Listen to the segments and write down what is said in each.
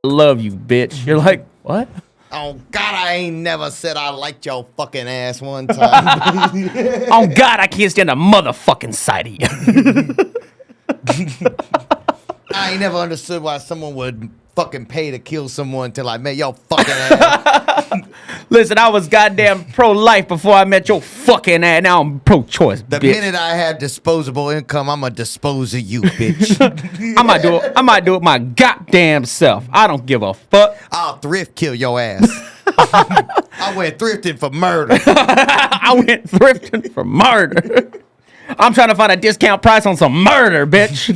Love you, bitch. You're like, what? Oh, God, I ain't never said I liked your fucking ass one time. Oh, God, I can't stand the motherfucking sight of you. I ain't never understood why someone would fucking pay to kill someone till I met your fucking ass. Listen, I was goddamn pro-life before I met your fucking ass. Now I'm pro-choice, The bitch. minute I have disposable income, I'm gonna dispose of you, bitch. I might do it my goddamn self. I don't give a fuck. I'll thrift kill your ass. I went thrifting for murder. I went thrifting for murder. I'm trying to find a discount price on some murder, bitch.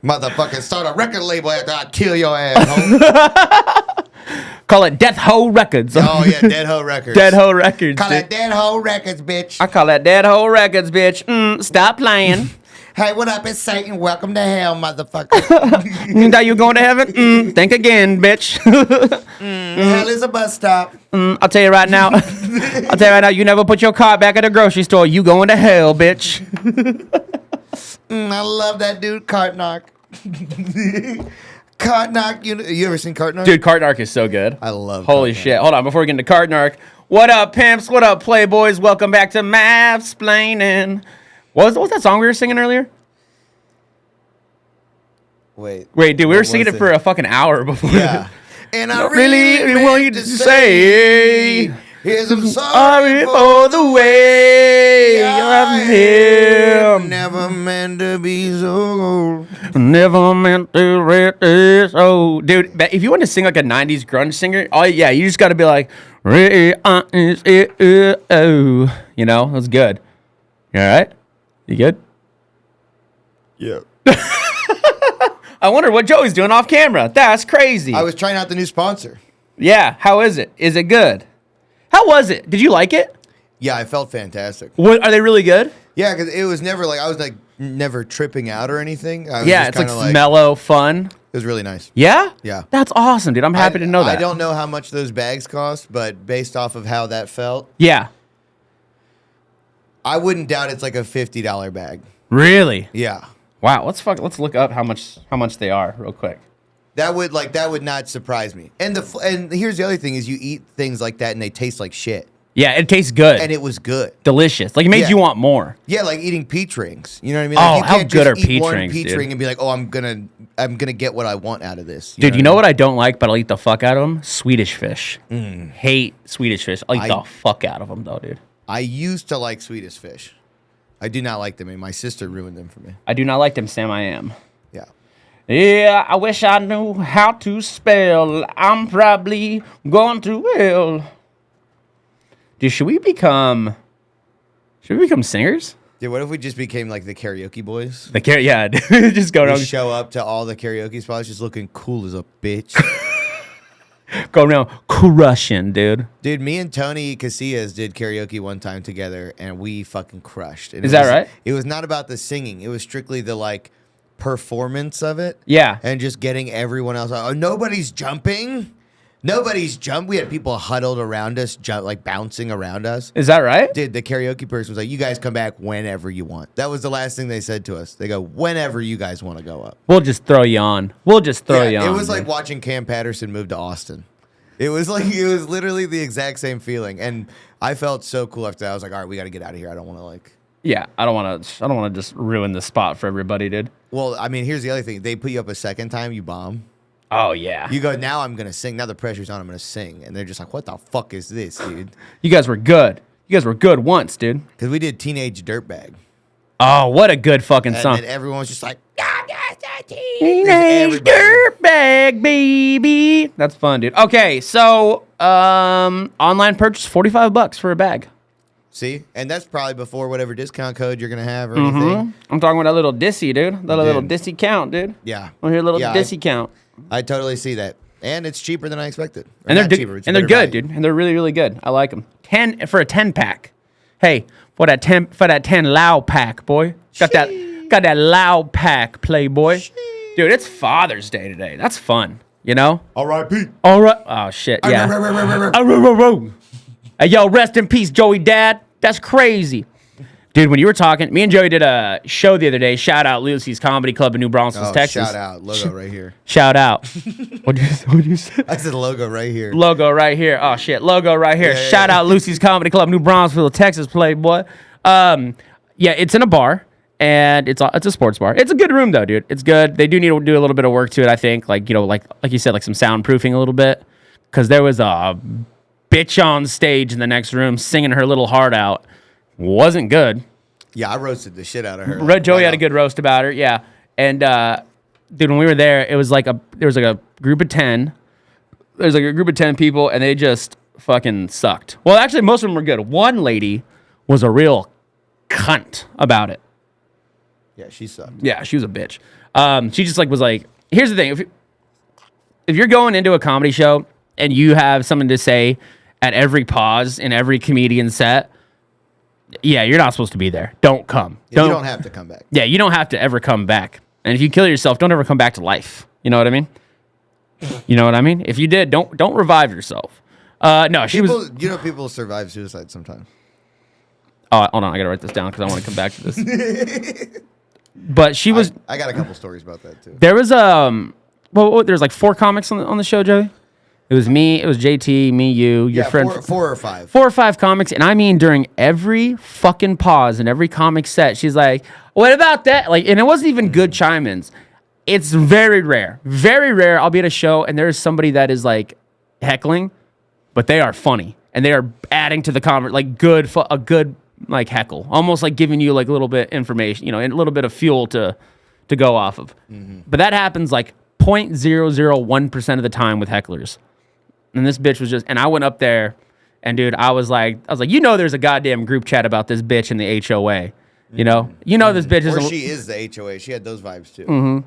Motherfucking start a record label after I kill your ass, homie. Call it Death Hoe Records. Oh, yeah, Dead Hoe Records. Dead Hoe Records. Call it Dead Hoe Records, bitch. I call that Dead Hoe Records, bitch. Stop playing. Hey, what up? It's Satan. Welcome to hell, motherfucker. You thought you going to heaven? Think again, bitch. Hell is a bus stop. I'll tell you right now. You never put your cart back at the grocery store. You going to hell, bitch. I love that dude, Cart Knock. Cart Knock. You ever seen Cart Knock? Dude, Cart Narc is so good. I love Holy Cart shit. Hold on, before we get into Cart Narc. What up, pimps? What up, playboys? Welcome back to Mavsplaining. What was that song we were singing earlier? Wait, dude, we were singing was it for a fucking hour before. Yeah. And I really want you to say, here's I'm sorry for the way I'm here. Never meant to be so old. Never meant to read this. Oh, dude, but if you want to sing like a 90s grunge singer, you just got to be like, oh. You know, that's good. You all right? You good? Yeah. I wonder what Joey's doing off camera. That's crazy. I was trying out the new sponsor. Yeah, how is it? Is it good? How was it? Did you like it? Yeah, I felt fantastic. What, are they really good? Yeah, because it was never like, I was like never tripping out or anything. Yeah, it's like mellow, fun. It was really nice. Yeah? Yeah. That's awesome, dude. I'm happy to know that. I don't know how much those bags cost, but based off of how that felt, Yeah. I wouldn't doubt it's like a $50 bag. Really? Yeah. Wow, let's look up how much they are real quick. That would not surprise me. And here's the other thing is you eat things like that and they taste like shit. Yeah, it tastes good. And it was good. Delicious. Like it made you want more. Yeah, like eating peach rings. You know what I mean? Like, Oh, you how can't good just are eat peach one rings, peach dude. ring and be like, "Oh, I'm going to get what I want out of this." Dude, you know what I don't like, but I'll eat the fuck out of them? Swedish fish. Hate Swedish fish. I'll eat the fuck out of them, though, dude. I used to like Swedish fish. I do not like them, and my sister ruined them for me. I do not like them, Sam. I am. Yeah. Yeah, I wish I knew how to spell. I'm probably going to hell. Dude, should we become singers? Dude, what if we just became like the karaoke boys? Yeah, just go We around, show up to all the karaoke spots just looking cool as a bitch. go around crushing, dude. Dude, me and Tony Casillas did karaoke one time together, and we fucking crushed. And Is that right? It was not about the singing. It was strictly the, like, performance of it. Yeah. And just getting everyone else. Oh, nobody's jumping. We had people huddled around us, like bouncing around us. Is that right? Dude, the karaoke person was like, "You guys come back whenever you want." That was the last thing they said to us. They go, "Whenever you guys want to go up." We'll just throw you on. You on. It was like dude. watching Cam Patterson move to Austin. It was literally the exact same feeling. And I felt so cool after that. I was like, all right, we got to get out of here. I don't want to like. Yeah, I don't want to just ruin the spot for everybody, dude. Well, I mean, here's the other thing. They put you up a second time, you bomb. Oh, yeah. You go, now I'm going to sing. Now the pressure's on, I'm going to sing. And they're just like, what the fuck is this, dude? You guys were good. You guys were good once, dude. Because we did Teenage Dirtbag. Oh, what a good fucking song. And then everyone was just like, Teenage Dirtbag, baby. That's fun, dude. Okay, so online purchase, $45 for a bag. See? And that's probably before whatever discount code you're going to have or anything. I'm talking about that little Dissy, dude. That little Dissy count, dude. Yeah. I hear a little Dissy count. I totally see that. And it's cheaper than I expected. Or And they're not cheaper, it's and they're better good, value. dude. And they're really, really good. I like them. 10 for a 10-pack. Hey, for that 10 loud pack, boy. Got that loud pack, playboy. Dude, it's Father's Day today. That's fun. You know? R.I.P. All right. Oh shit. Yeah. Hey, yo, rest in peace, Joey Dad. That's crazy. Dude, when you were talking, me and Joey did a show the other day. Shout out Lucy's Comedy Club in New Braunfels, Texas. Shout out. Logo right here. Shout out. What'd you say? I said logo right here. Logo right here. Oh, shit. Logo right here. Yeah, Shout out Lucy's Comedy Club, New Braunfels, Texas, Playboy. Yeah, it's in a bar, and it's a sports bar. It's a good room, though, dude. It's good. They do need to do a little bit of work to it, I think. Like, like you said, like some soundproofing a little bit. Because there was a bitch on stage in the next room singing her little heart out. Wasn't good. Yeah, I roasted the shit out of her. Joey had a good roast about her, yeah. And dude, when we were there, it was like there was like a group of 10. There's like a group of 10 people, and they just fucking sucked. Well, actually, most of them were good. One lady was a real cunt about it. Yeah, she sucked. Yeah, she was a bitch. She just was like, here's the thing: if you're going into a comedy show and you have something to say at every pause in every comedian set. Yeah, you're not supposed to be there. Don't come. Yeah, you don't have to come back. Yeah, you don't have to ever come back. And if you kill yourself, don't ever come back to life. You know what I mean? You know what I mean? If you did, don't revive yourself. No, people survive suicide sometimes. Oh, hold on, I gotta write this down because I want to come back to this. But she was. I got a couple stories about that too. There was there's like 4 comics on the show, Joey. It was me, it was JT, me, your friend. 4 or 5. 4 or 5 comics, and I mean during every fucking pause in every comic set, she's like, what about that? Like, and it wasn't even good chime-ins. It's very rare. Very rare. I'll be at a show, and there's somebody that is like heckling, but they are funny. And they are adding to the conversation, like a good like heckle. Almost like giving you like a little bit information, and a little bit of fuel to go off of. Mm-hmm. But that happens like 0.001% of the time with hecklers. And this bitch was and I went up there, and dude, I was like, there's a goddamn group chat about this bitch in the HOA. This bitch is. Or she is the HOA. She had those vibes too. Mm-hmm.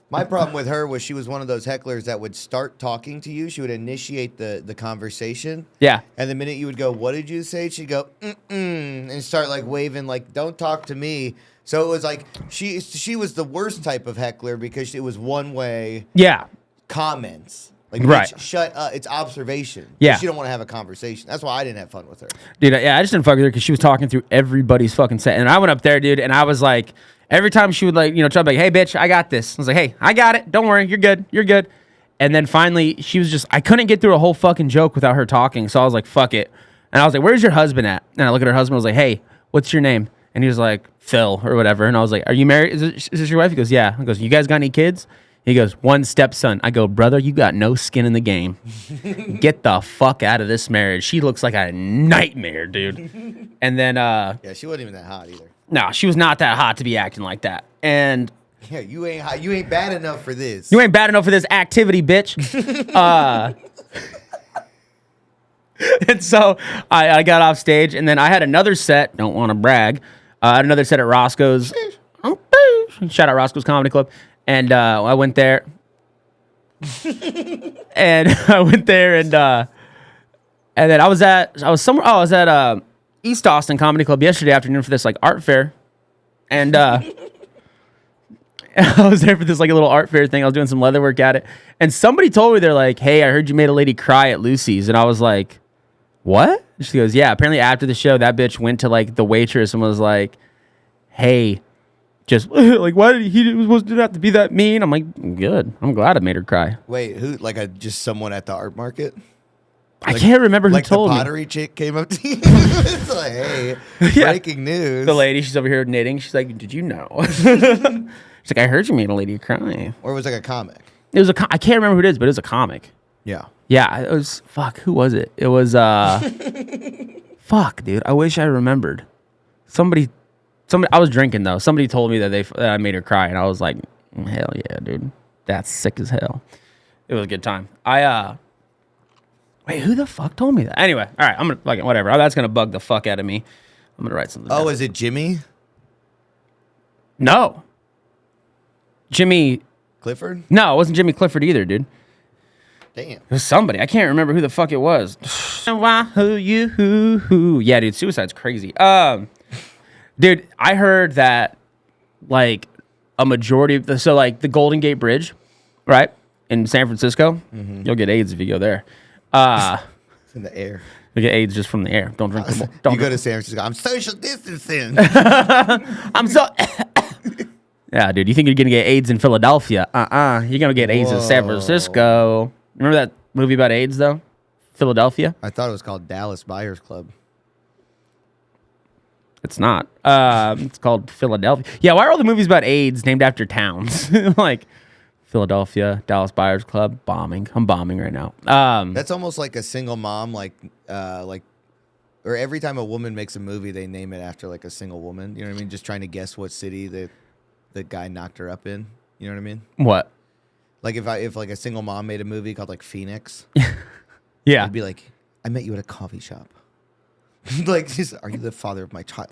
My problem with her was she was one of those hecklers that would start talking to you. She would initiate the conversation. Yeah. And the minute you would go, what did you say? She'd go, and start like waving, like, don't talk to me. So it was like she was the worst type of heckler because it was one way. Yeah. Comments. Like, right. Bitch, shut up. It's observation. Yeah. She don't want to have a conversation. That's why I didn't have fun with her. Dude, I just didn't fuck with her because she was talking through everybody's fucking set. And I went up there, dude, and I was like, every time she would try to be like, hey, bitch, I got this. I was like, hey, I got it. Don't worry. You're good. You're good. And then finally, she was I couldn't get through a whole fucking joke without her talking. So I was like, fuck it. And I was like, where's your husband at? And I look at her husband. I was like, hey, what's your name? And he was like, Phil or whatever. And I was like, are you married? Is this your wife? He goes, yeah. I goes, you guys got any kids? He goes, 1 stepson. I go, brother, you got no skin in the game. Get the fuck out of this marriage. She looks like a nightmare, dude. And then, yeah, she wasn't even that hot either. No, she was not that hot to be acting like that. And yeah, you ain't hot. You ain't bad enough for this. You ain't bad enough for this activity, bitch. And so I got off stage, and then I had another set. Don't want to brag. I had another set at Roscoe's. Shout out Roscoe's Comedy Club. And I went there. And I went there, and then I was at East Austin Comedy Club yesterday afternoon for this like art fair. And I was there for this like a little art fair thing. I was doing some leather work at it. And somebody told me, they're like, hey, I heard you made a lady cry at Lucy's. And I was like, what? She goes, yeah, apparently after the show, that bitch went to like the waitress and was like, hey, just like, why did he was supposed to have to be that mean? I'm like, good. I'm glad I made her cry. Wait, who? Like just someone at the art market? I can't remember who told me. Like the pottery chick came up to you. It's like, hey, breaking news. The lady, she's over here knitting. She's like, did you know? She's like, I heard you made a lady cry. Or it was like a comic. It was I can't remember who it is, but it was a comic. Yeah. Yeah, it was, who was it? It was, dude. I wish I remembered. Somebody, I was drinking though. Somebody told me that I made her cry, and I was like, hell yeah, dude. That's sick as hell. It was a good time. Wait, who the fuck told me that? Anyway, all right, I'm gonna fucking whatever. That's gonna bug the fuck out of me. I'm gonna write something. Oh, down. Is it Jimmy? No. Jimmy Clifford? No, it wasn't Jimmy Clifford either, dude. Damn. It was somebody. I can't remember who the fuck it was. Yeah, dude, suicide's crazy. Dude, I heard that like a majority of the Golden Gate Bridge, right? In San Francisco, You'll get AIDS if you go there. It's in the air. We get AIDS just from the air. Don't drink. Don't You drink. go to San Francisco. I'm social distancing. I'm so. Yeah, dude. You think you're gonna get AIDS in Philadelphia? You're gonna get AIDS in San Francisco. Remember that movie about AIDS though? Philadelphia. I thought it was called Dallas Buyers Club. It's not. It's called Philadelphia. Yeah. Why are all the movies about AIDS named after towns? Like Philadelphia, Dallas Buyers Club, bombing. I'm bombing right now. That's almost like a single mom, or every time a woman makes a movie, they name it after like a single woman. You know what I mean? Just trying to guess what city the guy knocked her up in. You know what I mean? What? Like if like a single mom made a movie called like Phoenix, Yeah. it'd be like, I met you at a coffee shop. Like, are you the father of my child?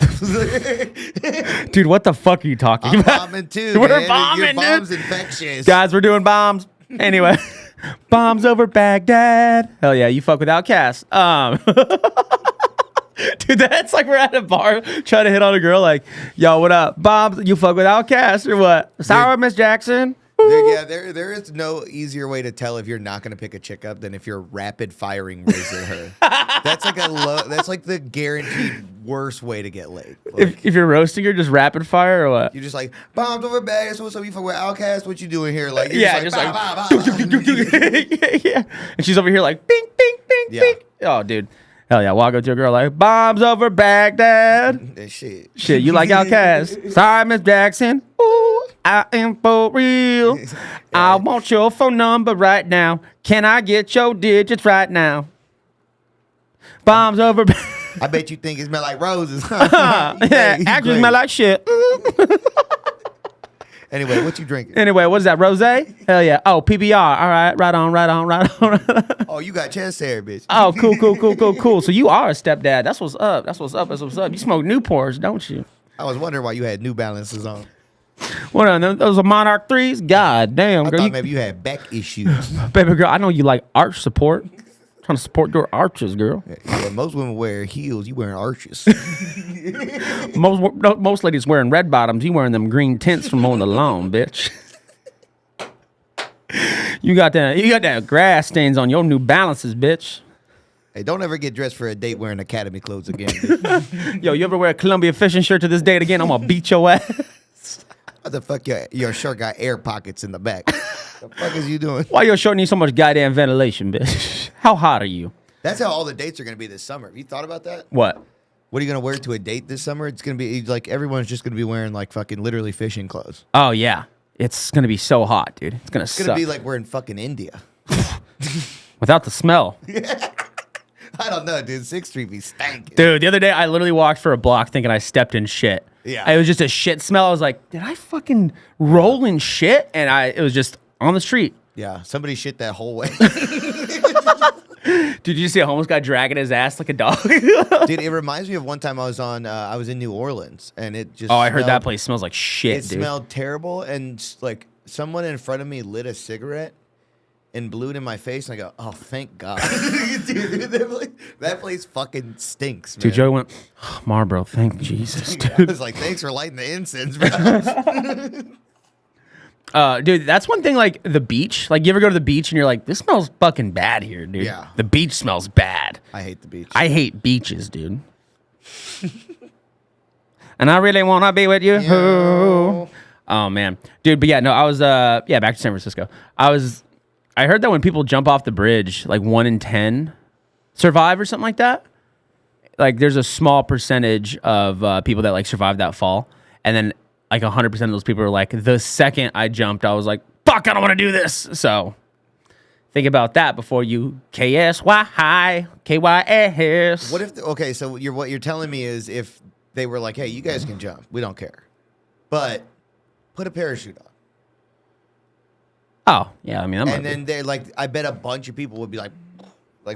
Dude, what the fuck are you talking I'm about? bombing too. We're man. bombing, Your bomb's dude. infectious. Guys, we're doing bombs. Anyway, bombs over Baghdad. Hell yeah, you fuck with Outkast. Dude, that's like we're at a bar trying to hit on a girl. Like, yo, what up, bombs? You fuck with Outkast or what? Sorry, Miss Jackson. There is no easier way to tell if you're not going to pick a chick up than if you're rapid firing raising her. That's like that's like the guaranteed worst way to get laid. Like, If you're roasting her, just rapid fire or what? you're just like, bombs over bags. What's up? You fuck with Outkast? What you doing here? Like, you're Yeah, just just like, like, bah, bah, bah. yeah. And she's over here like, bing, bing, bing, Yeah. bing. Oh, dude. Hell yeah. Walk up to a girl like, bombs over Baghdad. That shit. Shit, you like Outkast? Sorry, Miss Jackson. Ooh, I am for real. I want your phone number right now. Can I get your digits right now? Bombs over. I bet you think it smell like roses. Yeah, actually smell like shit. Anyway, what you drinking? Anyway, what is that? Rose? Hell yeah. Oh, PBR. All right, right on, right on, right on. Oh, you got chest hair, bitch. Oh, cool. So you are a stepdad. That's what's up. That's what's up. That's what's up. You smoke Newports, don't you? I was wondering why you had New Balances on. What are those? Are Monarch 3s? God damn, I girl. thought maybe you had back issues. Baby girl, I know you like arch support. Trying to support your arches, girl. Yeah, most women wear heels. You wearing arches. Most ladies wearing red bottoms. You wearing them green tints from mowing the lawn, bitch. You got that grass stains on your New Balances, bitch. Hey, don't ever get dressed for a date wearing Academy clothes again. Bitch. Yo, you ever wear a Columbia fishing shirt to this date again? I'm gonna beat your ass. What the fuck? Your shirt got air pockets in the back. The fuck is you doing? Why your shirt need so much goddamn ventilation, bitch? How hot are you? That's how all the dates are gonna be this summer. Have you thought about that? What? What are you gonna wear to a date this summer? It's gonna be like everyone's just gonna be wearing like fucking literally fishing clothes. Oh yeah, it's gonna be so hot, dude. It's gonna It's suck. gonna be like we're in fucking India. Without the smell. I don't know, dude. 6th Street be stanking. Dude, the other day I literally walked for a block thinking I stepped in shit. Yeah. It was just a shit smell. I was like, did I fucking roll in shit? And it was just on the street. Yeah, somebody shit that whole way. Dude, did you see a homeless guy dragging his ass like a dog? Dude, it reminds me of one time I was in New Orleans and it just Oh, I heard that smelled- place smells like shit, It dude. smelled terrible and like someone in front of me lit a cigarette and blew it in my face and I go, oh, thank God. Dude, that place fucking stinks, man. Dude, Joey went, oh, Marlboro, thank Jesus, I dude. was like, thanks for lighting the incense, bro. Dude, that's one thing, like, the beach. Like, you ever go to the beach and you're like, this smells fucking bad here, dude. Yeah. The beach smells bad. I hate the beach. I hate beaches, dude. And I really want to be with you. Yo. Oh, man. Dude, but yeah, no, I was, back to San Francisco. I heard that when people jump off the bridge, like 1 in 10 survive or something like that. Like, there's a small percentage of people that, like, survive that fall. And then, like, 100% of those people are like, the second I jumped, I was like, fuck, I don't want to do this. So, think about that before you KYS. What if, okay, so what you're telling me is if they were like, hey, you guys can jump. We don't care. But put a parachute on. Oh, yeah, I mean, And then they're like, I bet a bunch of people would be like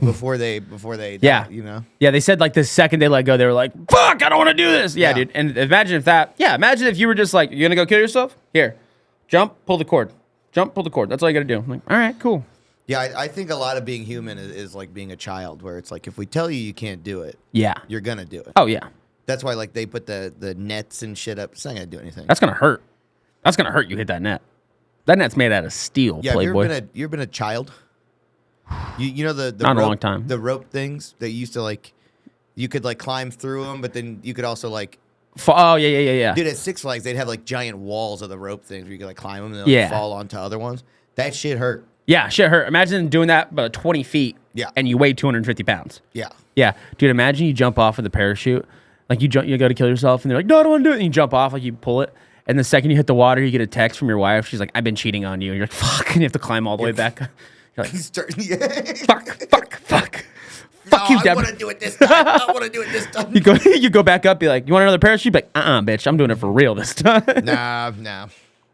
before they Yeah. die, you know? Yeah, they said like the second they let go, they were like, fuck, I don't want to do this. Yeah, Yeah. dude. And imagine if you were just like, you're going to go kill yourself? Here, jump, pull the cord. Jump, pull the cord. That's all you got to do. I'm like, all right, cool. Yeah, I think a lot of being human is like being a child where it's like, if we tell you you can't do it, Yeah. you're going to do it. Oh, yeah. That's why like they put the nets and shit up. It's not going to do anything. That's going to hurt. That's going to hurt you hit that net. That net's made out of steel, Yeah, have Playboy. you ever been a child? You know the Not in a rope, long time. the rope things that you used to like. You could like climb through them, but then you could also like. Oh yeah. Dude, at Six Flags they'd have like giant walls of the rope things where you could like climb them and then, like, fall onto other ones. That shit hurt. Yeah, shit hurt. Imagine doing that about 20 feet. Yeah. And you weigh 250 pounds. Yeah. Yeah, dude. Imagine you jump off with a parachute, like you go to kill yourself, and they're like, "No, I don't want to do it." And you jump off, like you pull it, and the second you hit the water, you get a text from your wife. She's like, "I've been cheating on you." And you're like, "Fuck!" And you have to climb all the way back. You're like, fuck. Fuck you, Deborah. I want to do it this time. I want to do it this time. You go back up, be like, "You want another parachute?" Be like, bitch, I'm doing it for real this time. Nah.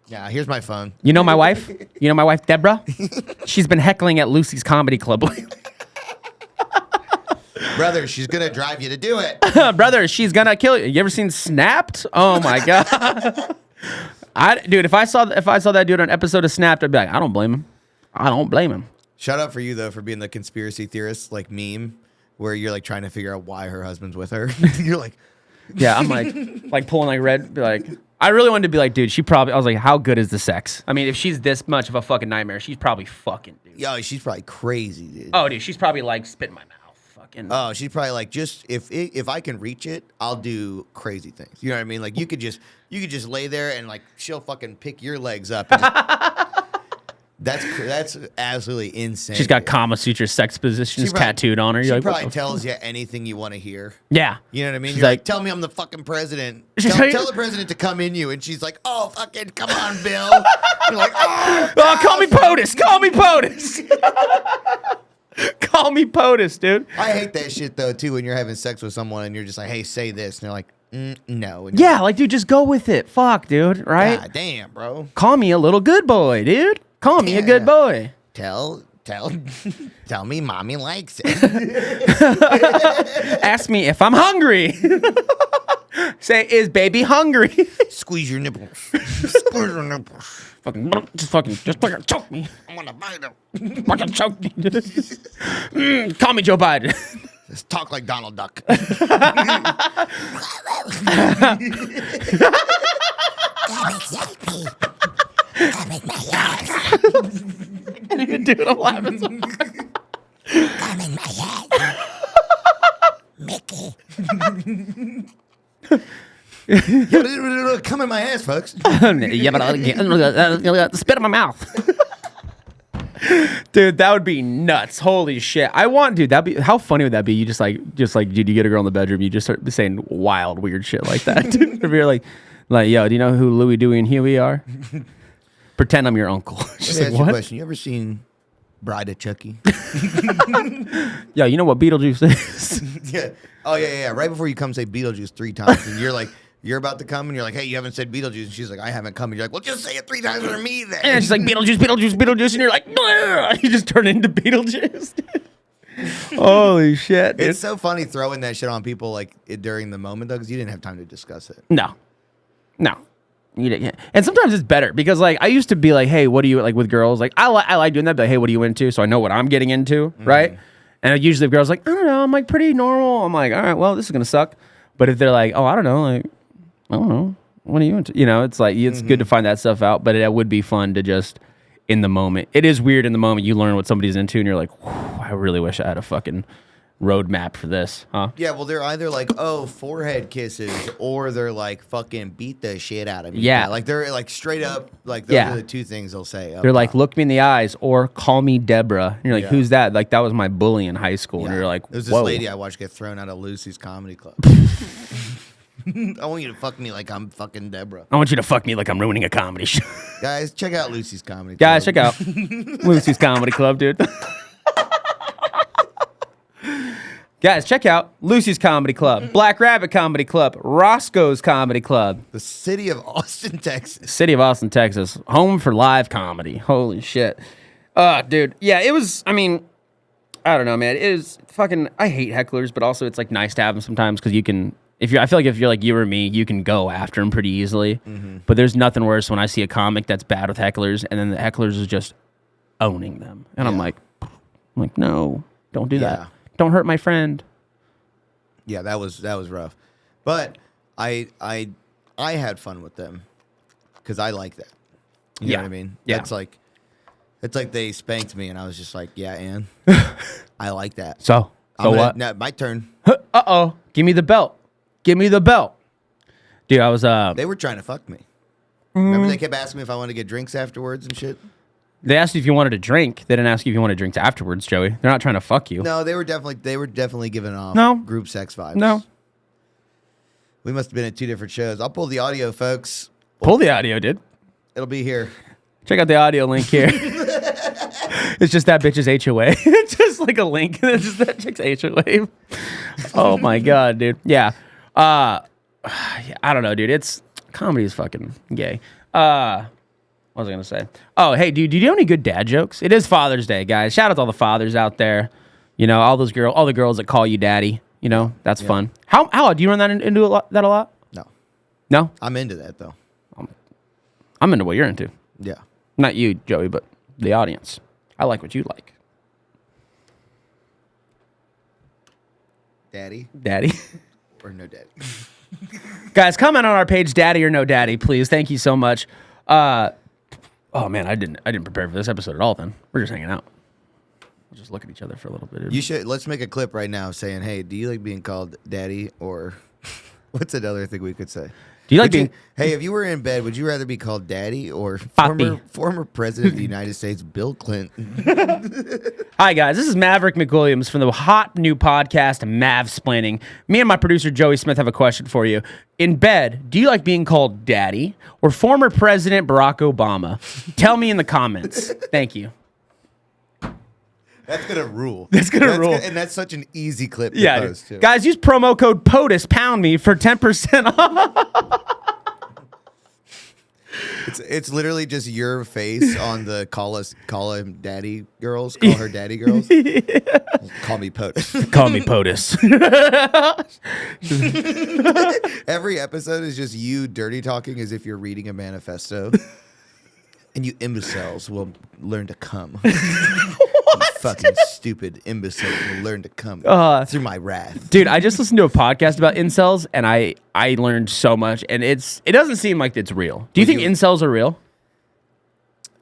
Yeah, here's my phone. You know my wife? Deborah? She's been heckling at Lucy's Comedy Club lately. Brother, she's gonna drive you to do it. Brother, she's gonna kill you. You ever seen Snapped? Oh my god. Dude, if I saw that dude on an episode of Snapped, I'd be like, I don't blame him. Shout out for you though for being the conspiracy theorist like meme where you're like trying to figure out why her husband's with her. You're like, yeah, I'm like pulling like red. Be like, I really wanted to be like, dude, I was like, how good is the sex? I mean, if she's this much of a fucking nightmare, she's probably fucking, dude. yo, she's probably crazy, dude. Oh, dude, she's probably like spit in my mouth, fucking. Oh, she's probably like, just if I can reach it, I'll do crazy things. You know what I mean? Like you could just lay there and like she'll fucking pick your legs up. That's absolutely insane. She's got Kama Sutra sex positions tattooed on her. She like, probably tells you anything you want to hear. Yeah. You know what I mean? She's You're like, tell me I'm the fucking president. She's Tell the president to come in you. And she's like, oh, fucking come on, Bill. You're like, call me POTUS. Call me POTUS. Call me POTUS, dude. I hate that shit, though, too, when you're having sex with someone and you're just like, hey, say this. And they're like, no. And yeah, like, dude, just go with it. Fuck, dude, right? God damn, bro. Call me a little good boy, dude. Call me a good boy. Tell me mommy likes it. Ask me if I'm hungry. Say, is baby hungry? Squeeze your nipples. Squeeze your nipples. Just fucking choke me. I want to bite him. Fucking choke me. Call me Joe Biden. Just talk like Donald Duck. Come in my ass. Can't even do it. I'm laughing so hard. Come in my ass. Mickey. Come in my ass, folks. Yeah, but spit in my mouth. Dude, that would be nuts. Holy shit. That'd be, how funny would that be? You just like, dude, you get a girl in the bedroom, you just start saying wild, weird shit like that. Dude. If you're like, yo, do you know who Louie, Dewey, and Huey are? Pretend I'm your uncle. Let me ask you a question. You ever seen Bride of Chucky? Yeah, you know what Beetlejuice is? Yeah. Oh, yeah. Right before you come say Beetlejuice 3 times, and you're like, you're about to come, and you're like, hey, you haven't said Beetlejuice. And she's like, I haven't come. And you're like, well, just say it 3 times for me then. And she's like, Beetlejuice. And you're like, bleh! You just turn into Beetlejuice. Holy shit, dude. It's so funny throwing that shit on people like during the moment, though, because you didn't have time to discuss it. No. You didn't. And sometimes it's better because, like, I used to be like, hey, what do you like with girls? Like, I like doing that, but hey, what are you into? So I know what I'm getting into, right? And usually if girls like, I don't know, I'm like pretty normal. I'm like, all right, well, this is gonna suck. But if they're like, oh, I don't know, like, I don't know, what are you into? You know, it's like it's good to find that stuff out, but it would be fun to just in the moment. It is weird in the moment you learn what somebody's into, and you're like, I really wish I had a fucking roadmap for this, huh? Yeah, well, they're either like, oh, forehead kisses, or they're like, fucking beat the shit out of me. Yeah. Like, they're like straight up, like, those are the 2 things they'll say. They're like, look me in the eyes, or call me Deborah. And you're like, Yeah. who's that? Like, that was my bully in high school. And you're like, there's this whoa. lady I watched get thrown out of Lucy's Comedy Club. I want you to fuck me like I'm fucking Deborah. I want you to fuck me like I'm ruining a comedy show. Guys, check out Lucy's Comedy Club. Guys, check out Lucy's Comedy Club, dude. Guys, check out Lucy's Comedy Club, Black Rabbit Comedy Club, Roscoe's Comedy Club. The city of Austin, Texas. City of Austin, Texas. Home for live comedy. Holy shit. Dude. Yeah, it was, I mean, I don't know, man. It is fucking, I hate hecklers, but also it's like nice to have them sometimes because you can, I feel like if you're like you or me, you can go after them pretty easily. But there's nothing worse when I see a comic that's bad with hecklers and then the hecklers is just owning them. And I'm like, no, don't do that. Don't hurt my friend. Yeah, that was rough. But I had fun with them because I like that. You know what I mean? Yeah. That's like, It's like they spanked me, and I was just like, yeah, and I like that. So what? No, my turn. Uh-oh. Give me the belt. Give me the belt. Dude, I was... They were trying to fuck me. Remember they kept asking me if I wanted to get drinks afterwards and shit? They asked you if you wanted to drink. They didn't ask you if you wanted drinks afterwards, Joey. They're not trying to fuck you. No, they were definitely giving off group sex vibes. No. We must have been at 2 different shows. I'll pull the audio, folks. Pull the audio, dude. It'll be here. Check out the audio link here. It's just that bitch's HOA. It's just like a link. It's just that chick's HOA. Oh my god, dude. Yeah. I don't know, dude. Comedy is fucking gay. What was I gonna say? Oh, hey, dude, do you know any good dad jokes? It is Father's Day, guys. Shout out to all the fathers out there. You know, all the girls that call you daddy. You know, that's fun. How do you run that into that a lot? No. No? I'm into that, though. I'm into what you're into. Yeah. Not you, Joey, but the audience. I like what you like. Daddy. Or no daddy. Guys, comment on our page, daddy or no daddy, please. Thank you so much. Oh man, I didn't prepare for this episode at all. Then we're just hanging out. We'll just look at each other for a little bit. You should. Let's make a clip right now saying, "Hey, do you like being called daddy?" Or what's another thing we could say? Do you like being? Hey, if you were in bed, would you rather be called daddy or Papi. former president of the United States, Bill Clinton? Hi guys, this is Maverick McWilliams from the hot new podcast Mavsplaining. Me and my producer Joey Smith have a question for you. In bed, do you like being called daddy or former President Barack Obama? Tell me in the comments. Thank you. That's gonna rule. That's gonna rule. And that's such an easy clip to Yeah, post, too. guys, use promo code POTUS pound me for 10% off. It's literally just your face on the call him daddy girls. Call her daddy girls. Call me POTUS. Call me POTUS. Every episode is just you dirty talking as if you're reading a manifesto. And you imbeciles will learn to come. You fucking stupid imbeciles will learn to come through my wrath. Dude, I just listened to a podcast about incels, and I learned so much, and it doesn't seem like it's real. Do you think incels are real?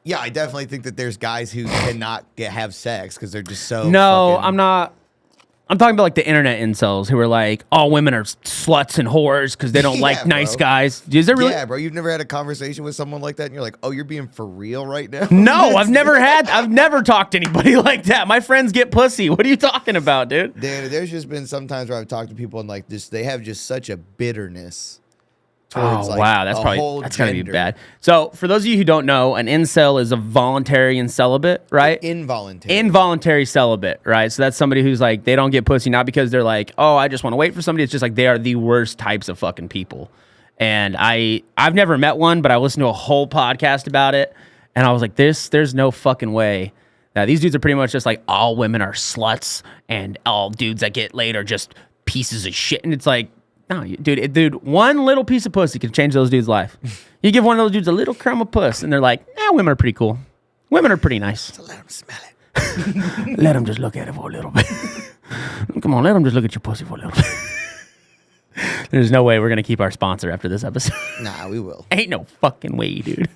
Yeah, I definitely think that there's guys who cannot have sex because they're just so. No, fucking... I'm not. I'm talking about like the internet incels who are like, all women are sluts and whores because they don't like nice guys. Is there really? Yeah, bro. You've never had a conversation with someone like that, and you're like, oh, you're being for real right now? No, I've never talked to anybody like that. My friends get pussy. What are you talking about, dude? Dude, there's just been some times where I've talked to people and like this, they have just such a bitterness. Towards, wow, that's gonna be bad. So, for those of you who don't know, an incel is a voluntary and celibate, right? Involuntary celibate, right? So that's somebody who's like, they don't get pussy not because they're like, oh, I just want to wait for somebody. It's just like they are the worst types of fucking people. And I've never met one, but I listened to a whole podcast about it, and I was like, there's no fucking way that these dudes are pretty much just like all women are sluts and all dudes that get laid are just pieces of shit. And it's like, no, dude, one little piece of pussy can change those dudes' life. You give one of those dudes a little crumb of puss, and they're like, women are pretty cool. Women are pretty nice. So let them smell it. Let them just look at it for a little bit. Come on, let them just look at your pussy for a little bit. There's no way we're going to keep our sponsor after this episode. Nah, we will. Ain't no fucking way, dude.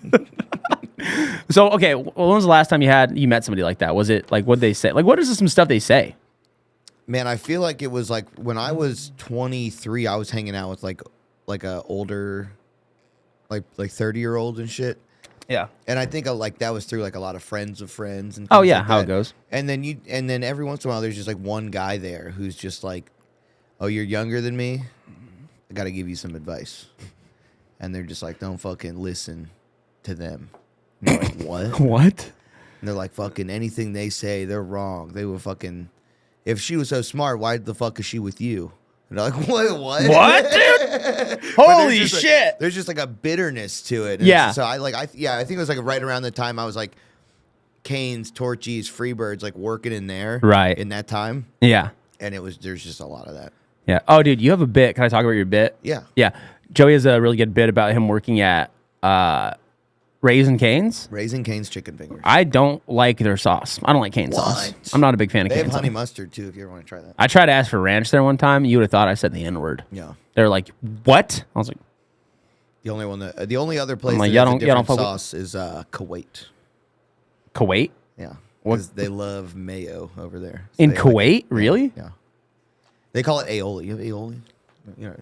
So, okay, when was the last time you met somebody like that? Was it, like, what'd they say? Like, what is some stuff they say? Man, I feel like it was like when I was 23, I was hanging out with like a older, like 30-year-old and shit. Yeah. And I think like that was through like a lot of friends of friends and oh yeah, like how that. It goes. And then every once in a while there's just like one guy there who's just like, oh, you're younger than me, I gotta give you some advice. And they're just like, don't fucking listen to them. And you're like, what? What? And they're like, fucking anything they say, they're wrong. They will fucking. If she was so smart, why the fuck is she with you? And they're like, what? What, dude? Holy shit! Like, there's just like a bitterness to it. And yeah. So I think it was like right around the time I was like, Canes, Torchies, Freebirds, like working in there. Right. In that time. Yeah. And there's just a lot of that. Yeah. Oh, dude, you have a bit. Can I talk about your bit? Yeah. Yeah. Joey has a really good bit about him working at Raising Cane's. Raising Cane's chicken fingers. I don't like their sauce. I don't like cane sauce. I'm not a big fan of cane sauce. They have honey mustard too if you ever want to try that. I tried to ask for ranch there one time. You would have thought I said the N-word. Yeah. They're like, what? I was like, the only other place like, that has a different sauce is Kuwait. Kuwait? Yeah, What- because they love mayo over there. So In they Kuwait? Really? Yeah. They call it aioli. You have aioli? You know,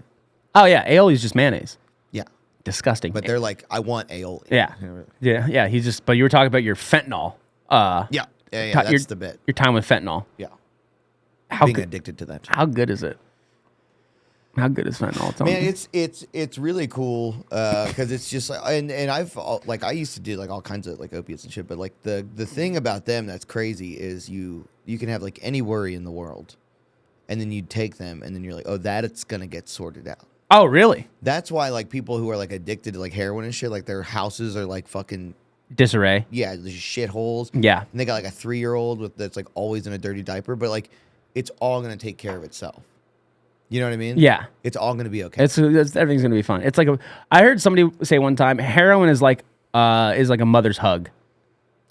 Oh, yeah. Aioli is just mayonnaise. yeah. Disgusting. But they're like, I want aioli. yeah. You know, Yeah. He's just, but you were talking about your fentanyl. Yeah. Your- That's the bit. Your time with fentanyl. Yeah. How Being good? addicted to that. How good is it? How good is fentanyl? Tell Man, me. it's really cool because it's just like and like I used to do like all kinds of like opiates and shit, but like the thing about them that's crazy is you can have like any worry in the world, and then you take them and then you're like, oh, that it's gonna get sorted out. Oh, really? That's why like people who are like addicted to like heroin and shit, like their houses are like fucking Disarray. yeah, there's shitholes. Yeah. And they got like a 3-year-old that's like always in a dirty diaper, but like it's all gonna take care of itself. You know what I mean? Yeah. It's all gonna be okay. It's everything's gonna be fun. It's like I heard somebody say one time, heroin is like a mother's hug.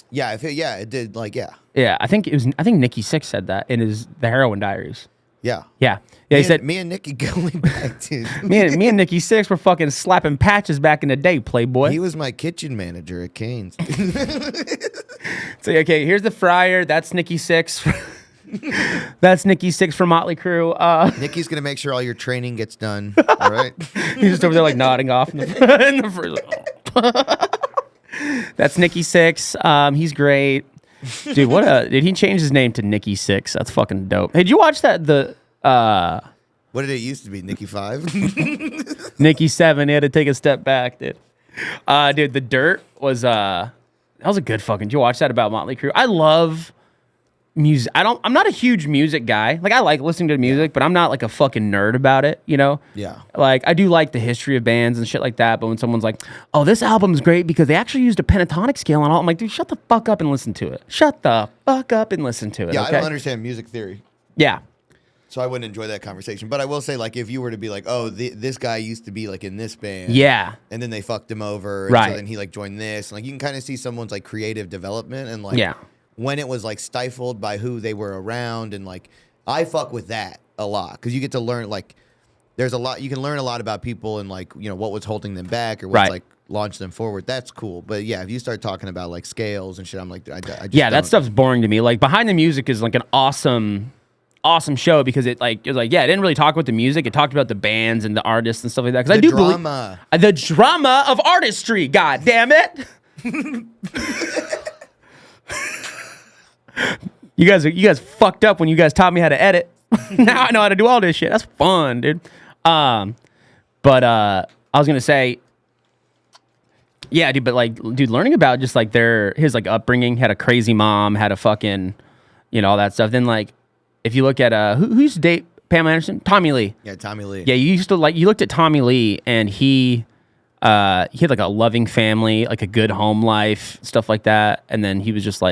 Yeah, it did like yeah. Yeah, I think Nikki Sixx said that in the Heroin Diaries. Yeah. Yeah. He said me and Nikki going back to me and Nikki Sixx were fucking slapping patches back in the day, Playboy. he was my kitchen manager at Cane's. So okay, here's the fryer. That's Nikki Sixx. That's Nikki Sixx from Motley Crue. Nikki's gonna make sure all your training gets done. All right. He's just over there like nodding off in the freezer. That's Nikki Sixx. He's great. Dude, did he change his name to Nikki Sixx? That's fucking dope. Hey, did you watch that? What did it used to be? Nikki 5? Nikki 7, he had to take a step back, dude. Dude, The Dirt was that was a good fucking. Did you watch that about Motley Crue? I love music. I'm not a huge music guy. Like I like listening to music, but I'm not like a fucking nerd about it, you know? Yeah. Like I do like the history of bands and shit like that, but when someone's like, "Oh, this album's great because they actually used a pentatonic scale and all," I'm like, "Dude, shut the fuck up and listen to it. Shut the fuck up and listen to it." Yeah, okay? I don't understand music theory. Yeah. So I wouldn't enjoy that conversation. But I will say, like, if you were to be like, oh, this guy used to be like in this band. Yeah. And then they fucked him over. And Right. So then he like joined this. And like you can kind of see someone's like creative development and like Yeah. when it was like stifled by who they were around. And like I fuck with that a lot. Because you get to learn like there's a lot you can learn a lot about people and like, you know, what was holding them back or what's Right. like launched them forward. That's cool. But yeah, if you start talking about like scales and shit, I'm like, I just Yeah, that don't. stuff's boring to me. Like Behind the Music is like an awesome show because it was like, yeah, it didn't really talk about the music. It talked about the bands and the artists and stuff like that. Because I do drama. believe the drama of artistry. God damn it! You guys fucked up when you guys taught me how to edit. Now I know how to do all this shit. That's fun, dude. But I was gonna say, yeah, dude. But like, dude, learning about just like his like upbringing, had a crazy mom, had a fucking, you know, all that stuff. Then like, if you look at who used to date Pamela Anderson, Tommy Lee. Yeah, Tommy Lee. Yeah, you looked at Tommy Lee, and he had like a loving family, like a good home life, stuff like that. And then he was just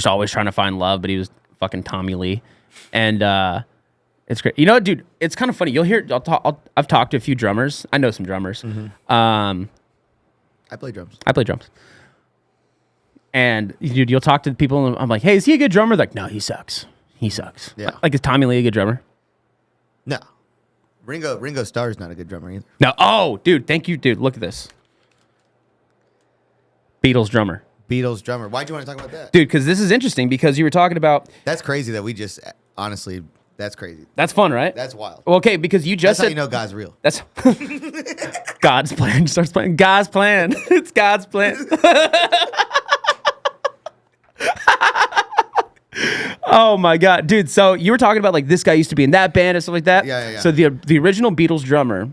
always trying to find love, but he was fucking Tommy Lee, and it's great. You know, dude, it's kind of funny. You'll hear. I've talked to a few drummers. I know some drummers. I play drums. I play drums. And dude, you'll talk to the people, and I'm like, "Hey, is he a good drummer?" They're like, "No, he sucks. He sucks." Yeah. Like, is Tommy Lee a good drummer? No. Ringo Starr's not a good drummer either. No. Oh, dude, thank you, dude. Look at this. Beatles drummer. Beatles drummer. Why'd you want to talk about that? Dude, because this is interesting because you were talking about. That's crazy that we just, honestly, that's crazy. That's fun, right? That's wild. Well, okay, because you just That's how said you know God's real. that's God's plan. Starts playing God's plan. It's God's plan. Oh my god, dude! So you were talking about like this guy used to be in that band and stuff like that. Yeah. So the original Beatles drummer,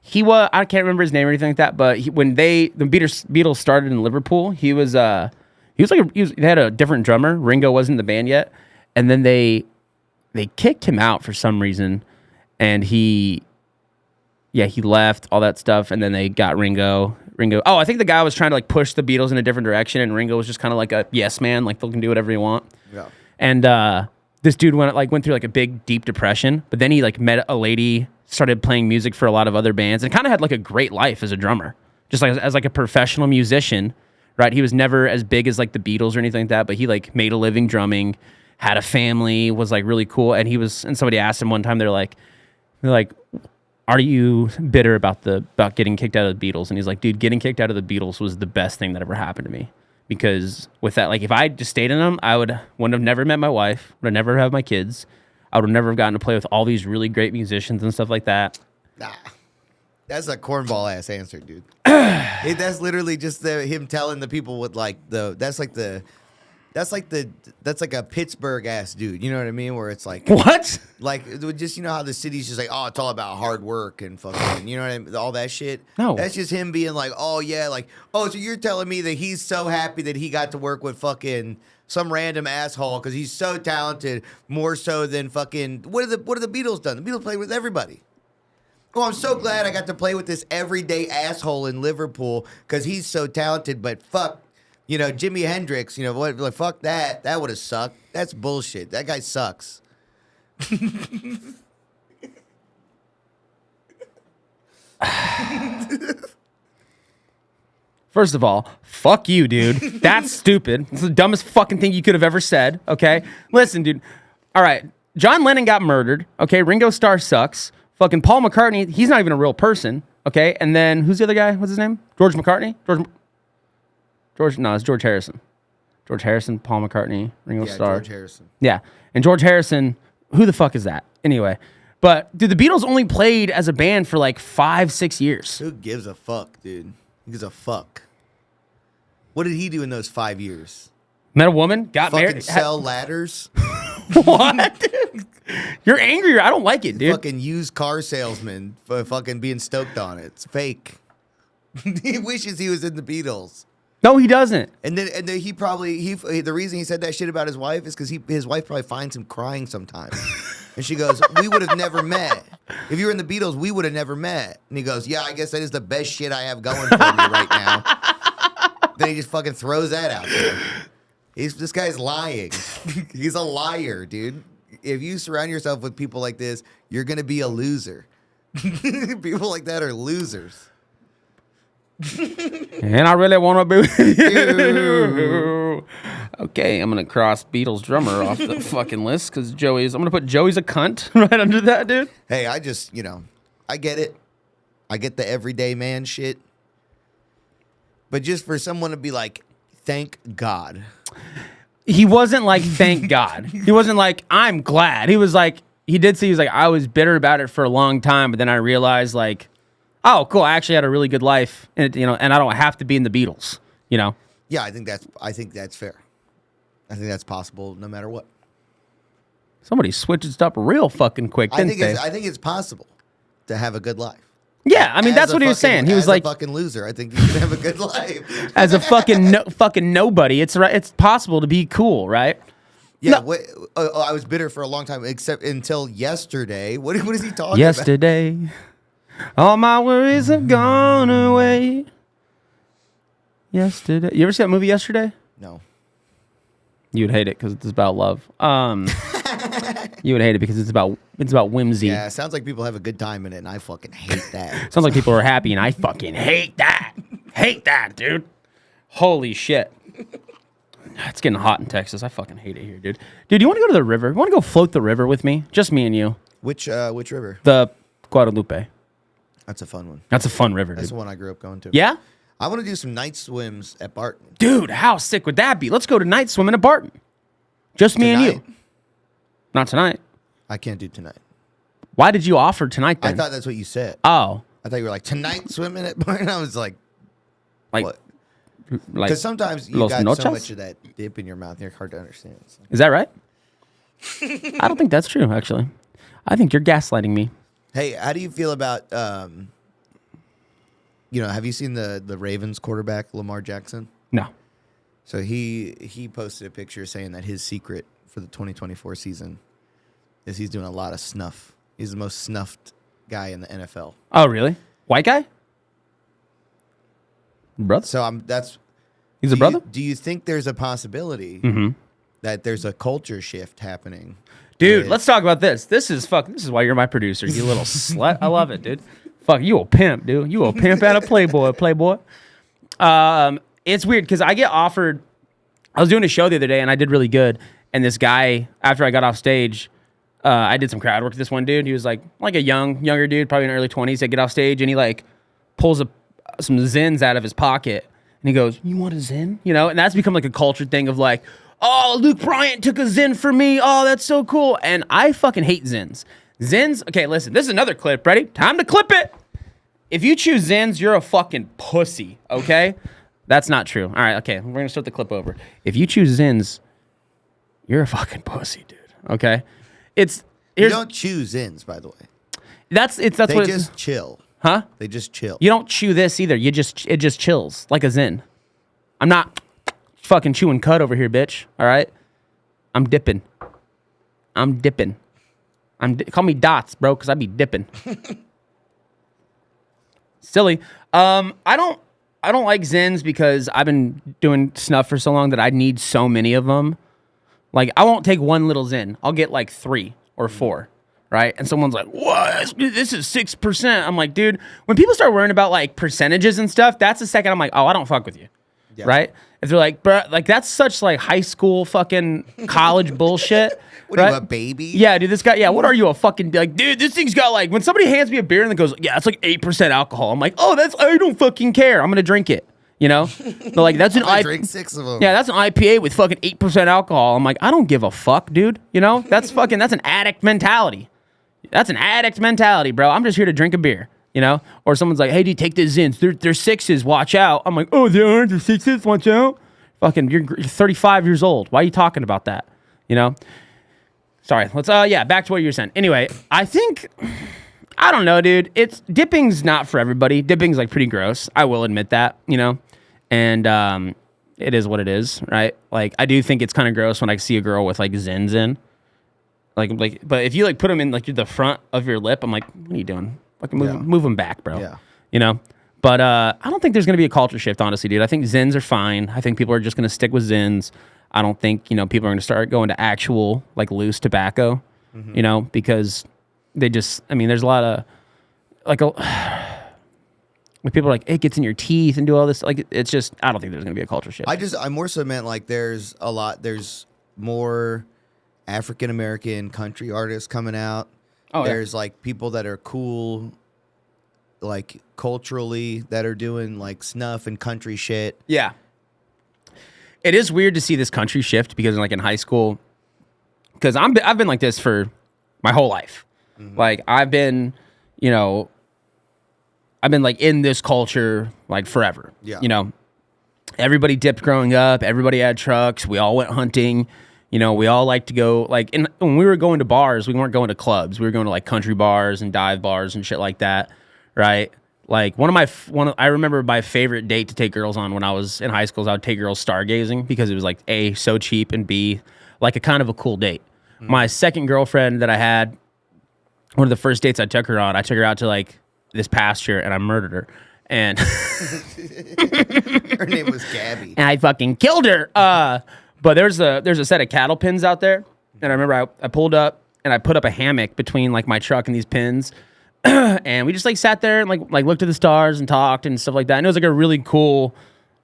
he was, I can't remember his name or anything like that, but when the Beatles started in Liverpool, he had a different drummer. Ringo wasn't in the band yet, and then they kicked him out for some reason, and he left, all that stuff, and then they got Ringo. Oh, I think the guy was trying to like push the Beatles in a different direction, and Ringo was just kind of like a yes man, like they can do whatever you want. Yeah. And this dude went through like a big deep depression, but then he like met a lady, started playing music for a lot of other bands, and kind of had like a great life as a drummer, just like as like a professional musician, right? He was never as big as like the Beatles or anything like that, but he like made a living drumming, had a family, was like really cool, and somebody asked him one time, they're like, are you bitter about getting kicked out of the Beatles? And he's like, dude, getting kicked out of the Beatles was the best thing that ever happened to me. because with that, like if I just stayed in them, I wouldn't have never met my wife, would have never have my kids. I would have never gotten to play with all these really great musicians and stuff like that. Nah. That's a cornball ass answer, dude. That's literally just him telling the people with like that's like a Pittsburgh ass dude. You know what I mean? Where it's like What? like just how the city's just like, oh, it's all about hard work and fucking, you know what I mean? All that shit. No. That's just him being like, oh yeah, like, oh, so you're telling me that he's so happy that he got to work with fucking some random asshole because he's so talented, more so than fucking what have the Beatles done? The Beatles played with everybody. Oh, I'm so glad I got to play with this everyday asshole in Liverpool because he's so talented. But fuck, Jimi Hendrix, what? Like, fuck that. That would have sucked. That's bullshit. That guy sucks. First of all, fuck you, dude. That's stupid. It's the dumbest fucking thing you could have ever said, okay? Listen, dude. All right. John Lennon got murdered, okay? Ringo Starr sucks. Fucking Paul McCartney, he's not even a real person, okay? And then, who's the other guy? What's his name? George McCartney? No, it's George Harrison. George Harrison, Paul McCartney, Ringo Starr. George Harrison. Yeah. And George Harrison, who the fuck is that? Anyway. But, dude, the Beatles only played as a band for like 5-6 years. Who gives a fuck, dude? Who gives a fuck? What did he do in those 5 years? Met a woman, got Fucking married. sell ladders? What? You're angry. I don't like it, dude. Fucking used car salesman for fucking being stoked on it. It's fake. He wishes he was in the Beatles. No, he doesn't. And then he probably the reason he said that shit about his wife is because his wife probably finds him crying sometimes. And she goes, we would have never met. If you were in the Beatles, we would have never met. And he goes, yeah, I guess that is the best shit I have going for me right now. Then he just fucking throws that out there. This guy's lying. He's a liar, dude. If you surround yourself with people like this, you're going to be a loser. People like that are losers. And I really want to be with you. Okay, I'm going to cross Beatles drummer off the fucking list because I'm going to put Joey's a cunt right under that, dude. Hey, I just, I get it. I get the everyday man shit. But just for someone to be like, thank God. He wasn't like, thank God. He wasn't like, I'm glad. He was like, he did say, he was like, I was bitter about it for a long time, but then I realized like, oh, cool, I actually had a really good life, and and I don't have to be in the Beatles, Yeah, I think that's fair. I think that's possible no matter what. Somebody switched up real fucking quick, didn't they? I think it's possible to have a good life. Yeah, I mean, that's what he was saying. He was like, a fucking loser, I think you can have a good life. as a fucking nobody, it's right. It's possible to be cool, right? Yeah, No. I was bitter for a long time, except until yesterday. What is he talking Yesterday, all my worries have gone away. Yesterday, you ever see that movie Yesterday? No. You would hate it because it's about love. You would hate it because it's about whimsy. Yeah, it sounds like people have a good time in it, and I fucking hate that. Sounds like people are happy, and I fucking hate that. Hate that, dude. Holy shit. It's getting hot in Texas. I fucking hate it here, dude. Dude, you want to go to the river? You want to go float the river with me? Just me and you. Which river? The Guadalupe. That's a fun one. That's a fun river, That's dude. the one I grew up going to. Yeah? I want to do some night swims at Barton. Dude, how sick would that be? Let's go to night swimming at Barton. Just me and you. Not tonight. I can't do tonight. Why did you offer tonight then? I thought that's what you said. Oh. I thought you were like, tonight swimming at Barton? I was like, Like, what? like Because sometimes you Los got Noches? so much of that dip in your mouth, you're hard to understand. So. Is that right? I don't think that's true, actually. I think you're gaslighting me. Hey, how do you feel about, have you seen the Ravens quarterback, Lamar Jackson? No. So he posted a picture saying that his secret for the 2024 season is he's doing a lot of snuff. He's the most snuffed guy in the NFL. Oh, really? White guy? Brother? So He's a brother? Do you think there's a possibility that there's a culture shift happening? Dude, let's talk about this. This is why you're my producer, you little slut. I love it, dude. Fuck, you a pimp, dude. You a pimp and a playboy. It's weird because I get offered. I was doing a show the other day and I did really good. And this guy, after I got off stage, I did some crowd work with this one dude. He was like a younger dude, probably in early 20s. I get off stage and he like pulls some Zins out of his pocket. And he goes, you want a Zyn? You know, and that's become like a culture thing of like, oh, Luke Bryant took a Zyn for me. Oh, that's so cool. And I fucking hate Zyns. Zyns, okay, listen, this is another clip. Ready? Time to clip it. If you choose Zyns, you're a fucking pussy, okay? That's not true. All right, okay, we're gonna start the clip over. If you choose Zyns, you're a fucking pussy, dude, okay? You don't choose Zyns, by the way. That's They what just chill. huh? They just chill. You don't chew this either. It just chills like a Zyn. I'm not fucking chewing cud over here, bitch. All right? I'm dipping. Call me Dots, bro, because I be dipping. Silly. I don't like Zyns because I've been doing snuff for so long that I need so many of them. Like, I won't take one little Zyn. I'll get like 3 or 4, right? And someone's like, what? This is 6%. I'm like, dude, when people start worrying about like percentages and stuff, that's the second I'm like, oh, I don't fuck with you, right? If they're like, bro, like that's such like high school fucking college bullshit. What are you, a baby? Yeah, dude, this guy, yeah, what are you, a fucking, like, dude, this thing's got like, when somebody hands me a beer and it goes, yeah, it's like 8% alcohol. I'm like, oh, I don't fucking care. I'm going to drink it, you know? They're like, that's I drink 6 of them. Yeah, that's an IPA with fucking 8% alcohol. I'm like, I don't give a fuck, dude. You know? That's an addict mentality. That's an addict mentality, bro. I'm just here to drink a beer, you know? Or someone's like, hey, dude, take this Zins. They're 6s, watch out. I'm like, oh, they aren't, they're 6s, watch out. Fucking, you're 35 years old. Why are you talking about that? You know? Sorry, let's, back to what you were saying. Anyway, I don't know, dude. Dipping's not for everybody. Dipping's like pretty gross. I will admit that, you know? And it is what it is, right? Like, I do think it's kind of gross when I see a girl with like Zins in. Like, but if you like put them in like the front of your lip, I'm like, what are you doing? Fucking move them back, bro. Yeah. You know? But I don't think there's going to be a culture shift, honestly, dude. I think Zins are fine. I think people are just going to stick with Zins. I don't think, you know, people are going to start going to actual like loose tobacco, you know, because they just, I mean, there's a lot of like when people are like, it gets in your teeth and do all this, like, it's just, I don't think there's going to be a culture shift. I more so meant like there's more African American country artists coming out. Oh, there's like people that are cool, like culturally, that are doing like snuff and country shit. Yeah. It is weird to see this country shift because like in high school, because I've been like this for my whole life. Like I've been like in this culture like forever. Yeah. You know, everybody dipped growing up. Everybody had trucks. We all went hunting. You know, we all like to go like when we were going to bars, we weren't going to clubs. We were going to like country bars and dive bars and shit like that. Right. Like I remember my favorite date to take girls on when I was in high school is I would take girls stargazing because it was like A, so cheap, and B, like a kind of a cool date. My second girlfriend that I had, one of the first dates I took her out to like this pasture and I murdered her. And Her name was Gabby. and I fucking killed her. But there's a set of cattle pins out there. And I remember I pulled up and I put up a hammock between like my truck and these pins. And we just like sat there and like looked at the stars and talked and stuff like that. And it was like a really cool,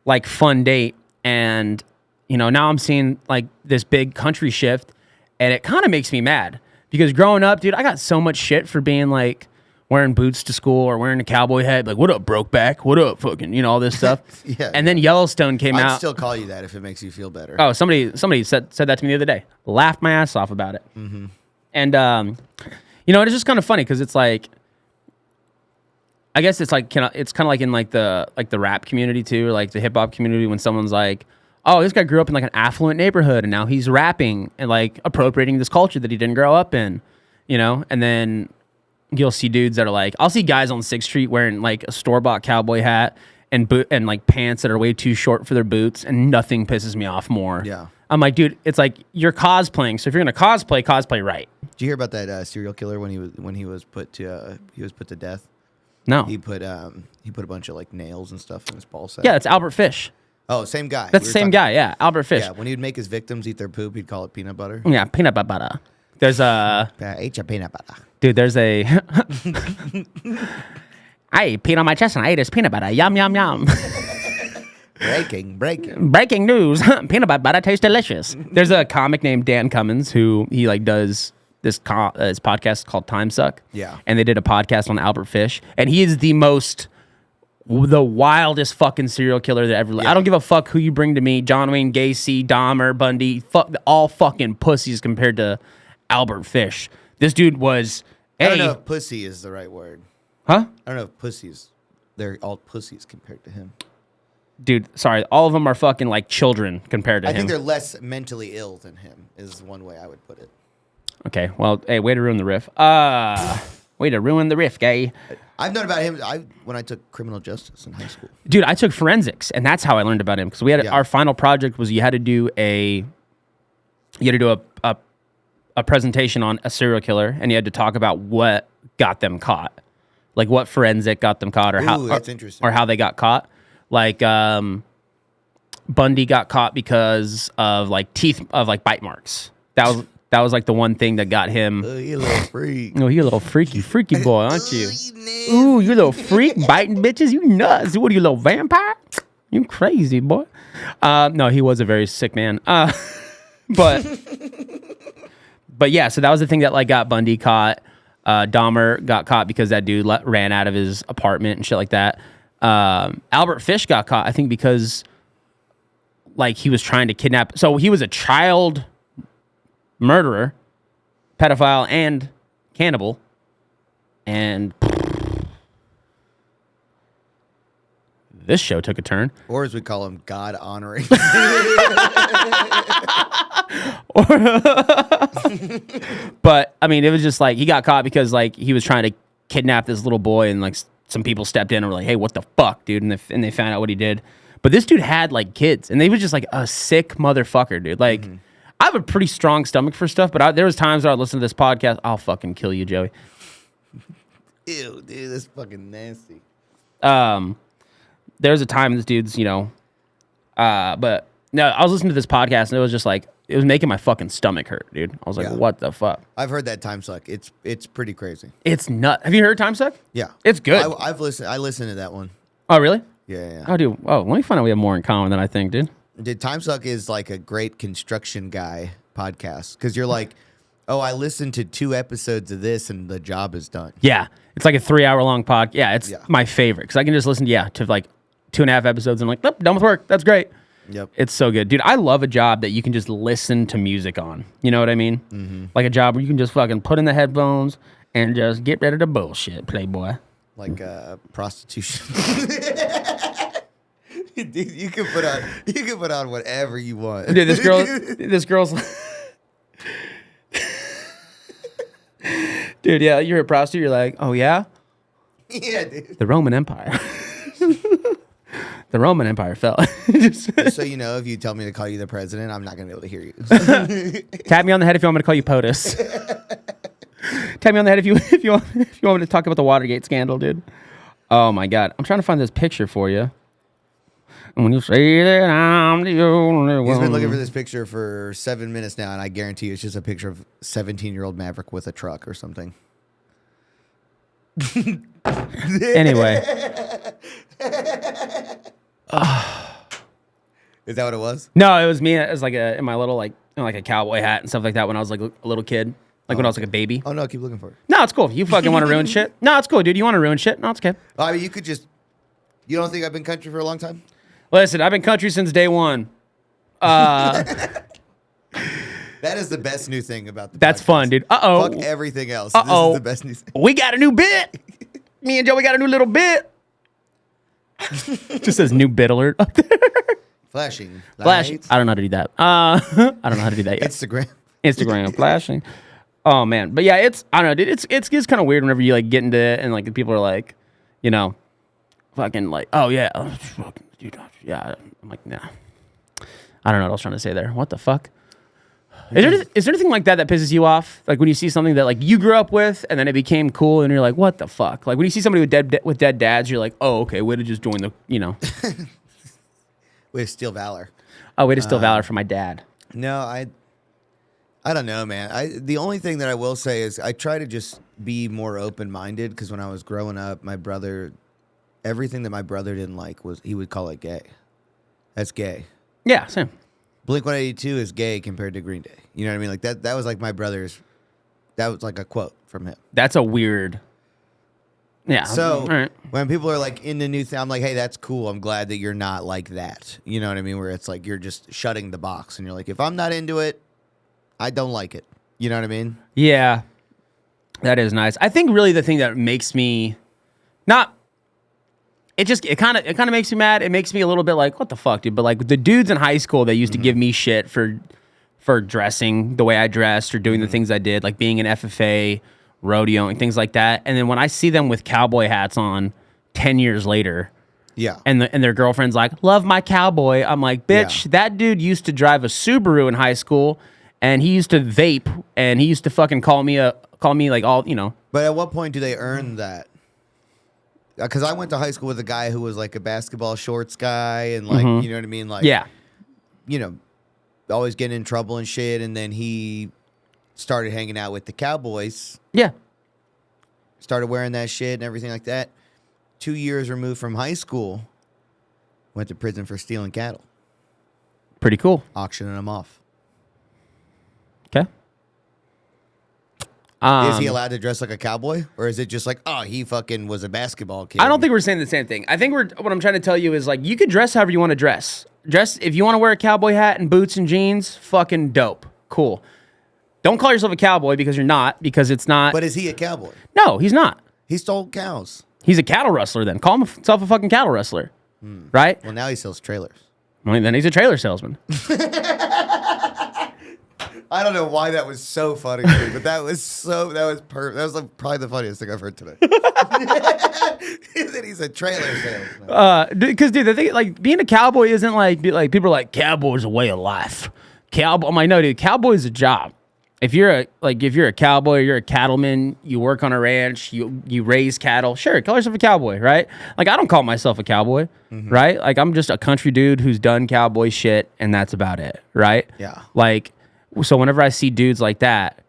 like fun date. And, you know, now I'm seeing like this big country shift and it kind of makes me mad because growing up, dude, I got so much shit for being like wearing boots to school or wearing a cowboy hat. Like, what up, Brokeback? What up, fucking, you know, all this stuff. Yeah. And then Yellowstone came I'd out. still call you that if it makes you feel better. Oh, somebody said that to me the other day. Laughed my ass off about it. And, you know, it's just kind of funny because it's like, I guess it's like it's kind of like in like the rap community too, or like the hip hop community when someone's like, oh, this guy grew up in like an affluent neighborhood and now he's rapping and like appropriating this culture that he didn't grow up in, you know? And then you'll see dudes that are like, I'll see guys on 6th Street wearing like a store-bought cowboy hat and like pants that are way too short for their boots, and nothing pisses me off more. Yeah. I'm like, dude, it's like you're cosplaying. So if you're gonna cosplay right. Did you hear about that serial killer when he was put to death? No. He put a bunch of like nails and stuff in his ball sack. Yeah, it's Albert Fish. Oh, same guy. That's the same guy. Yeah, Albert Fish. Yeah, when he'd make his victims eat their poop, he'd call it peanut butter. Yeah, peanut butter. There's a Eat your peanut butter. dude. There's a I peed on my chest and I ate his peanut butter. Yum yum yum. Breaking news. Peanut butter tastes delicious. There's a comic named Dan Cummins who he like does this podcast called Time Suck. Yeah. And they did a podcast on Albert Fish, and he is the most the wildest fucking serial killer that ever lived. I don't give a fuck who you bring to me. John Wayne Gacy, Dahmer, Bundy, all fucking pussies compared to Albert Fish. This dude was I don't know if pussy is the right word. Huh? I don't know if pussies. They're all pussies compared to him. Dude, sorry. All of them are fucking like children compared to him. I think they're less mentally ill than him, is one way I would put it. Okay, well, hey, way to ruin the riff. Way to ruin the riff, guy. I've known about him when I took criminal justice in high school. Dude, I took forensics, and that's how I learned about him. Because we had our final project was you had to do a presentation on a serial killer, and you had to talk about what got them caught, like what forensic got them caught, or that's interesting, or how they got caught. Like Bundy got caught because of like teeth of like bite marks. That was like the one thing that got him. Oh, you little freak. Oh, you a little freaky boy, aren't you? Ooh, you little freak, biting bitches. You nuts. What are you, little vampire? You crazy, boy. No, he was a very sick man. But yeah, so that was the thing that like got Bundy caught. Dahmer got caught because that dude ran out of his apartment and shit like that. Albert Fish got caught, I think, because like he was trying to kidnap. So he was a child murderer, pedophile, and cannibal. And this show took a turn. Or as we call him, God honoring. But I mean, it was just like he got caught because like he was trying to kidnap this little boy, and like some people stepped in and were like, "Hey, what the fuck, dude?" And they found out what he did. But this dude had like kids, and they was just like a sick motherfucker, dude. Like, I have a pretty strong stomach for stuff, but there was times where I'd listen to this podcast. I'll fucking kill you, Joey. Ew, dude, that's fucking nasty. There was a time this dude's, but no, I was listening to this podcast, and it was just like, it was making my fucking stomach hurt, dude. I was like, what the fuck? I've heard that Time Suck. It's pretty crazy. It's nuts. Have you heard Time Suck? Yeah. It's good. I listened to that one. Oh, really? Yeah. Oh, dude. Oh, let me find out we have more in common than I think, dude. Dude, Time Suck is like a great construction guy podcast because you're like, oh, I listened to 2 episodes of this and the job is done. Yeah. It's like a 3-hour-long podcast. Yeah, it's my favorite because I can just listen to like 2.5 episodes and I'm like, nope, done with work. That's great. Yep. It's so good. Dude, I love a job that you can just listen to music on. You know what I mean? Mm-hmm. Like a job where you can just fucking put in the headphones and just get rid of the bullshit, playboy. Like prostitution. Dude, you can put on whatever you want. Dude, this girl's dude, yeah, you're a prostitute, you're like, oh yeah? Yeah, dude. The Roman Empire. The Roman Empire fell. Just so you know, if you tell me to call you the president, I'm not gonna be able to hear you. Tap me on the head if you want me to call you POTUS. Tap me on the head if you want me to talk about the Watergate scandal, dude. Oh my God, I'm trying to find this picture for you. And when you say that I'm the only one. He's been looking for this picture for 7 minutes now, and I guarantee you it's just a picture of 17-year-old Maverick with a truck or something. Anyway. Is that what it was? No, it was me as like in my little like a cowboy hat and stuff like that when I was like a little kid, like when I was like a baby. Oh no, keep looking for it. No, it's cool. You fucking want to ruin shit? No, it's cool, dude. You want to ruin shit? No, it's okay. I mean, you could just. You don't think I've been country for a long time? Listen, I've been country since day one. That is the best new thing about the That's podcast. fun, dude. Uh-oh. Fuck everything else. Uh-oh. This is the best new thing. We got a new bit. Me and Joe, we got a new little bit. Just says new bit alert up there. Flashing. Flashing. Lights. I don't know how to do that. I don't know how to do that yet. Instagram flashing. Oh man, but yeah, I don't know, dude. It's kind of weird whenever you like get into it and like people are like, fucking like, oh yeah, fucking, dude, yeah. I'm like, nah. I don't know what I was trying to say there. What the fuck? Is there anything like that pisses you off? Like when you see something that like you grew up with and then it became cool and you're like, what the fuck? Like when you see somebody with dead dads, you're like, oh, okay, way to just join the, Way to steal valor. Oh, way to steal valor from my dad. No, I don't know, man. The only thing that I will say is I try to just be more open-minded because when I was growing up, my brother, everything that my brother didn't like was he would call it gay. That's gay. Yeah, same. Blink-182 is gay compared to Green Day. You know what I mean? Like that was like my brother's. That was like a quote from him. That's a weird. Yeah. So all right. when people are like in the new thing, I'm like, hey, that's cool. I'm glad that you're not like that. You know what I mean? Where it's like you're just shutting the box and you're like, if I'm not into it, I don't like it. You know what I mean? Yeah, that is nice. I think really the thing that makes me not it kind of makes me mad. It makes me a little bit like, what the fuck, dude? But like the dudes in high school that used to give me shit for dressing the way I dressed or doing the things I did, like being an FFA, rodeoing, things like that. And then when I see them with cowboy hats on 10 years later, Yeah. and their girlfriend's like, love my cowboy. I'm like, bitch, that dude used to drive a Subaru in high school, and he used to vape, and he used to fucking call me like all, you know. But at what point do they earn that? Because I went to high school with a guy who was like a basketball shorts guy, and like, you know what I mean? Like, Yeah. you know, always getting in trouble and shit. And then he started hanging out with the Cowboys, Yeah. started wearing that shit and everything like that. 2 years removed from high school, went to prison for stealing cattle, Pretty cool. auctioning them off. Okay. Is he allowed to dress like a cowboy? Or is it just like, oh, he fucking was a basketball kid? I don't think we're saying the same thing. I think what I'm trying to tell you is like, you can dress however you want to dress. Dress if you want to wear a cowboy hat and boots and jeans, fucking dope. Cool. Don't call yourself a cowboy because you're not, because it's not. But is he a cowboy? No, he's not. He stole cows. He's a cattle rustler then. Call himself a fucking cattle rustler. Right? Well, now he sells trailers. Well, then he's a trailer salesman. I don't know why that was so funny to me, but that was perfect. That was like probably the funniest thing I've heard today. That he's a trailer salesman. Because dude, the thing, like, being a cowboy isn't like people are like, cowboy's a way of life. Cowboy, I'm like, no, dude, cowboy's a job. If you're a cowboy, you're a cattleman, you work on a ranch, you raise cattle, sure, call yourself a cowboy, right? Like, I don't call myself a cowboy, right? Like, I'm just a country dude who's done cowboy shit, and that's about it, right? Yeah. Like, so whenever I see dudes like that,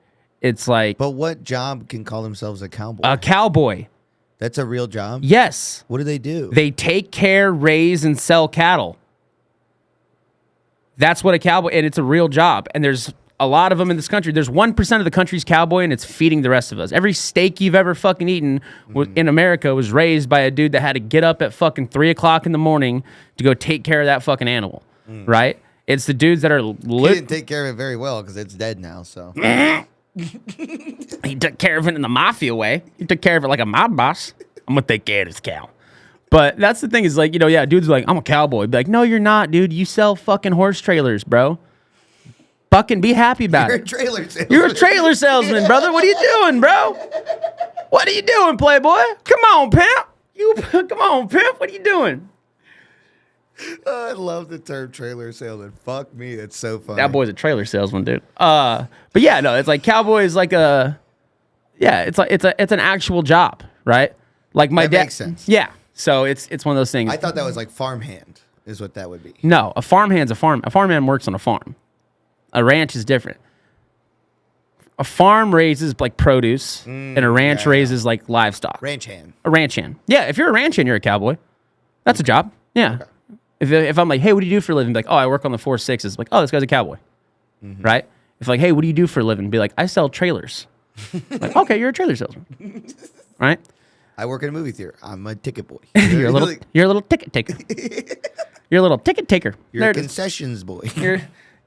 it's like, But what job can call themselves a cowboy? a cowboy. That's a real job? Yes. What do they do? They take care, raise, and sell cattle. That's what a cowboy, and it's a real job. And there's a lot of them in this country. There's 1% of the country's cowboy, and it's feeding the rest of us. Every steak you've ever fucking eaten in America was raised by a dude that had to get up at fucking 3 o'clock in the morning to go take care of that fucking animal, right? It's the dudes that are He didn't take care of it very well because it's dead now, so. He took care of it in the mafia way. He took care of it like a mob boss. I'm gonna take care of this cow. But that's the thing is like, you know, yeah, dudes are like, I'm a cowboy. Be like, no, you're not, dude. You sell fucking horse trailers, bro. Fucking be happy about You're a it. trailer salesman. You're a trailer salesman, brother. What are you doing, bro? What are you doing, playboy? Come on, pimp. Come on, pimp. What are you doing? I love the term trailer salesman. Fuck me, it's so funny. That boy's a trailer salesman, dude. But yeah, no, it's like cowboy is like it's an actual job, right? Like my That dad. makes sense. Yeah. So it's one of those things. I thought that was like farmhand, is what that would be. No, a farmhand's a farm. A farmhand works on a farm. A ranch is different. A farm raises like produce, and a ranch raises like livestock. Ranch hand. A ranch hand. Yeah, if you're a ranch hand, you're a cowboy. That's a job. Yeah. Okay. If I'm like, hey, what do you do for a living? Be like, oh, I work on the 4.6s. Like, oh, this guy's a cowboy. Right? If like, hey, what do you do for a living? Be like, I sell trailers. Like, okay, you're a trailer salesman. Right? I work in a movie theater. I'm a ticket boy. You're a little ticket taker. You're a little ticket taker. You're There a it is. concessions boy. You're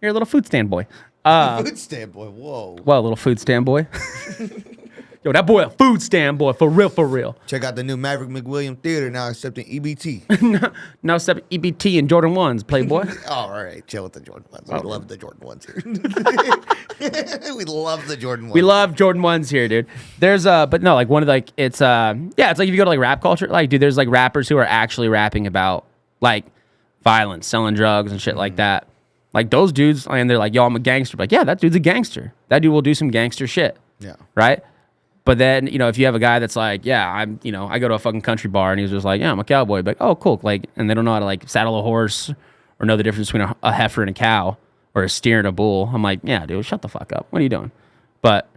a little food stand boy. Food stand boy. Whoa. Well, a little food stand boy. Yo, that boy a food stand boy, for real, for real. Check out the new Maverick McWilliam Theater now accepting EBT. Now except EBT and Jordan 1s, playboy. Oh, all right. Chill with the Jordan ones. We love the Jordan ones here. We love the Jordan ones. We love Jordan 1s here, dude. There's but no, like one of like it's yeah, it's like if you go to like rap culture, like dude, there's like rappers who are actually rapping about like violence, selling drugs and shit like that. Like those dudes, and they're like, yo, I'm a gangster. Like, yeah, that dude's a gangster. That dude will do some gangster shit. Yeah. Right? But then, you know, if you have a guy that's like, yeah, I go to a fucking country bar and he's just like, yeah, I'm a cowboy. Like, oh, cool. Like, and they don't know how to like saddle a horse or know the difference between a heifer and a cow or a steer and a bull. I'm like, yeah, dude, shut the fuck up. What are you doing? But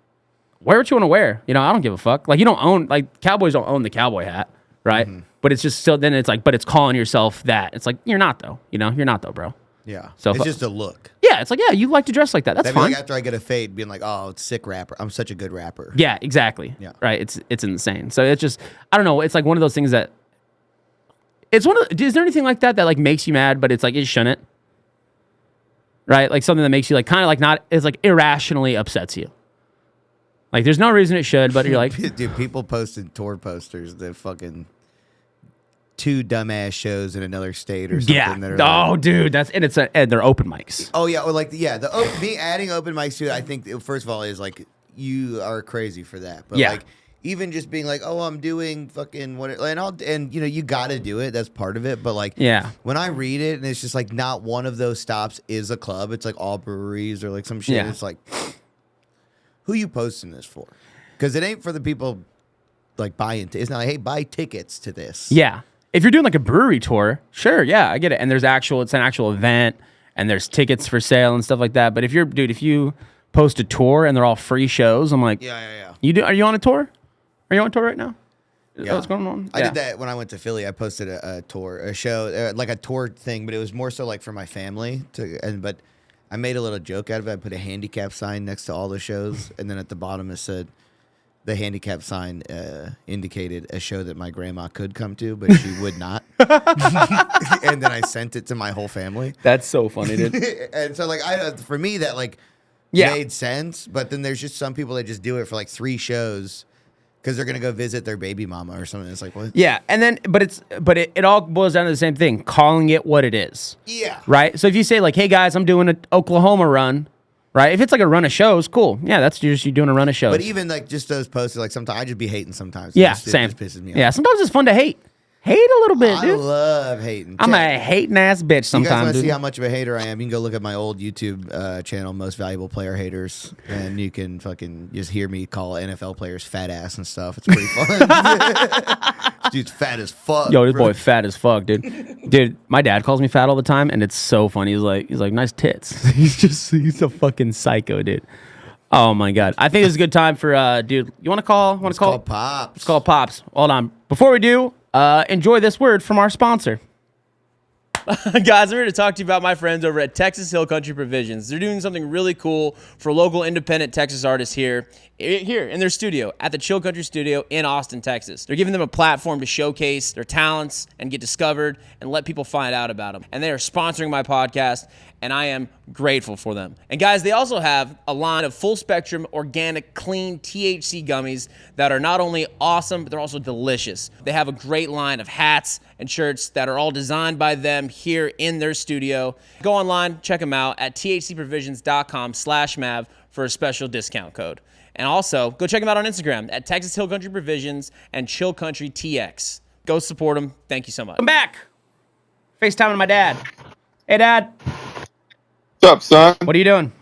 wear what you want to wear. You know, I don't give a fuck. Like, you don't own, like, cowboys don't own the cowboy hat, right? But it's just still, then it's like, but it's calling yourself that. It's like, you're not though. You know, you're not though, bro. Yeah. So it's fu- just a look. Yeah, Yeah, it's like, yeah, you like to dress like that. That's That'd be fine. like after I get a fade, being like, oh, it's sick rapper. I'm such a good rapper. Yeah, exactly. Yeah. Right. It's insane. So it's just, I don't know. It's like one of those things that it's one of the, is there anything like that that like makes you mad, but it's like, it shouldn't? Right? Like something that makes you like kind of like not, it's like irrationally upsets you. Like there's no reason it should, but you're like, Dude, people posted tour posters that fucking 2 dumbass shows in another state or something. yeah. That are Oh, like, dude. And they're open mics. oh yeah, or like me adding open mics to it, I think first of all is like you are crazy for that. But Yeah. like even just being like, oh, I'm doing fucking what, and you know you got to do it. That's part of it. But like, Yeah. when I read it and it's just like not one of those stops is a club. It's like all breweries or like some shit. Yeah. It's like, who you posting this for? Because it ain't for the people like buying. It's not like, hey, buy tickets to this. Yeah. If you're doing like a brewery tour, sure, yeah, I get it. And it's an actual event and there's tickets for sale and stuff like that. But if you post a tour and they're all free shows, I'm like, Yeah. Are you on a tour? Are you on tour right now? Is that Yeah. what's going on? I did that when I went to Philly. I posted a show, like a tour thing, but it was more so like for my family. But I made a little joke out of it. I put a handicap sign next to all the shows, and then at the bottom it said the handicap sign indicated a show that my grandma could come to, but she would not. And then I sent it to my whole family. That's so funny, dude. And so like for me that like Yeah. made sense, but then there's just some people that just do it for like 3 shows because they're gonna go visit their baby mama or something. It's like what? Yeah, and then but it all boils down to the same thing, calling it what it is. Yeah. Right? So if you say like, "Hey guys, I'm doing an Oklahoma run." Right? If it's like a run of shows, cool. Yeah, that's just you doing a run of shows. But even like just those posts, like sometimes I just be hating sometimes. yeah, It same. just pisses me off. Yeah, sometimes it's fun to hate. Hate a little bit, I dude. love hating. I'm a hating ass bitch You guys sometimes, want to dude. see how much of a hater I am? You can go look at my old YouTube channel, Most Valuable Player Haters, and you can fucking just hear me call NFL players fat ass and stuff. It's pretty fun. This dude's fat as fuck. Yo, this bro. boy fat as fuck, dude. Dude, my dad calls me fat all the time, and it's so funny. He's like, nice tits. he's a fucking psycho, dude. Oh my god. I think it's a good time for dude. You want to call? It's called Pops. Let's call Pops. Hold on. Before we do, enjoy this word from our sponsor. Guys, I'm here to talk to you about my friends over at Texas Hill Country Provisions. They're doing something really cool for local independent Texas artists here in their studio at the Chill Country Studio in Austin, Texas. They're giving them a platform to showcase their talents and get discovered and let people find out about them. And they are sponsoring my podcast, and I am grateful for them. And guys, they also have a line of full spectrum, organic, clean THC gummies that are not only awesome, but they're also delicious. They have a great line of hats and shirts that are all designed by them here in their studio. Go online, check them out at thcprovisions.com/Mav for a special discount code. And also, go check them out on Instagram at Texas Hill Country Provisions and Chill Country TX. Go support them. Thank you so much. I'm back. FaceTiming my dad. Hey, Dad. What's up, son? What are you doing?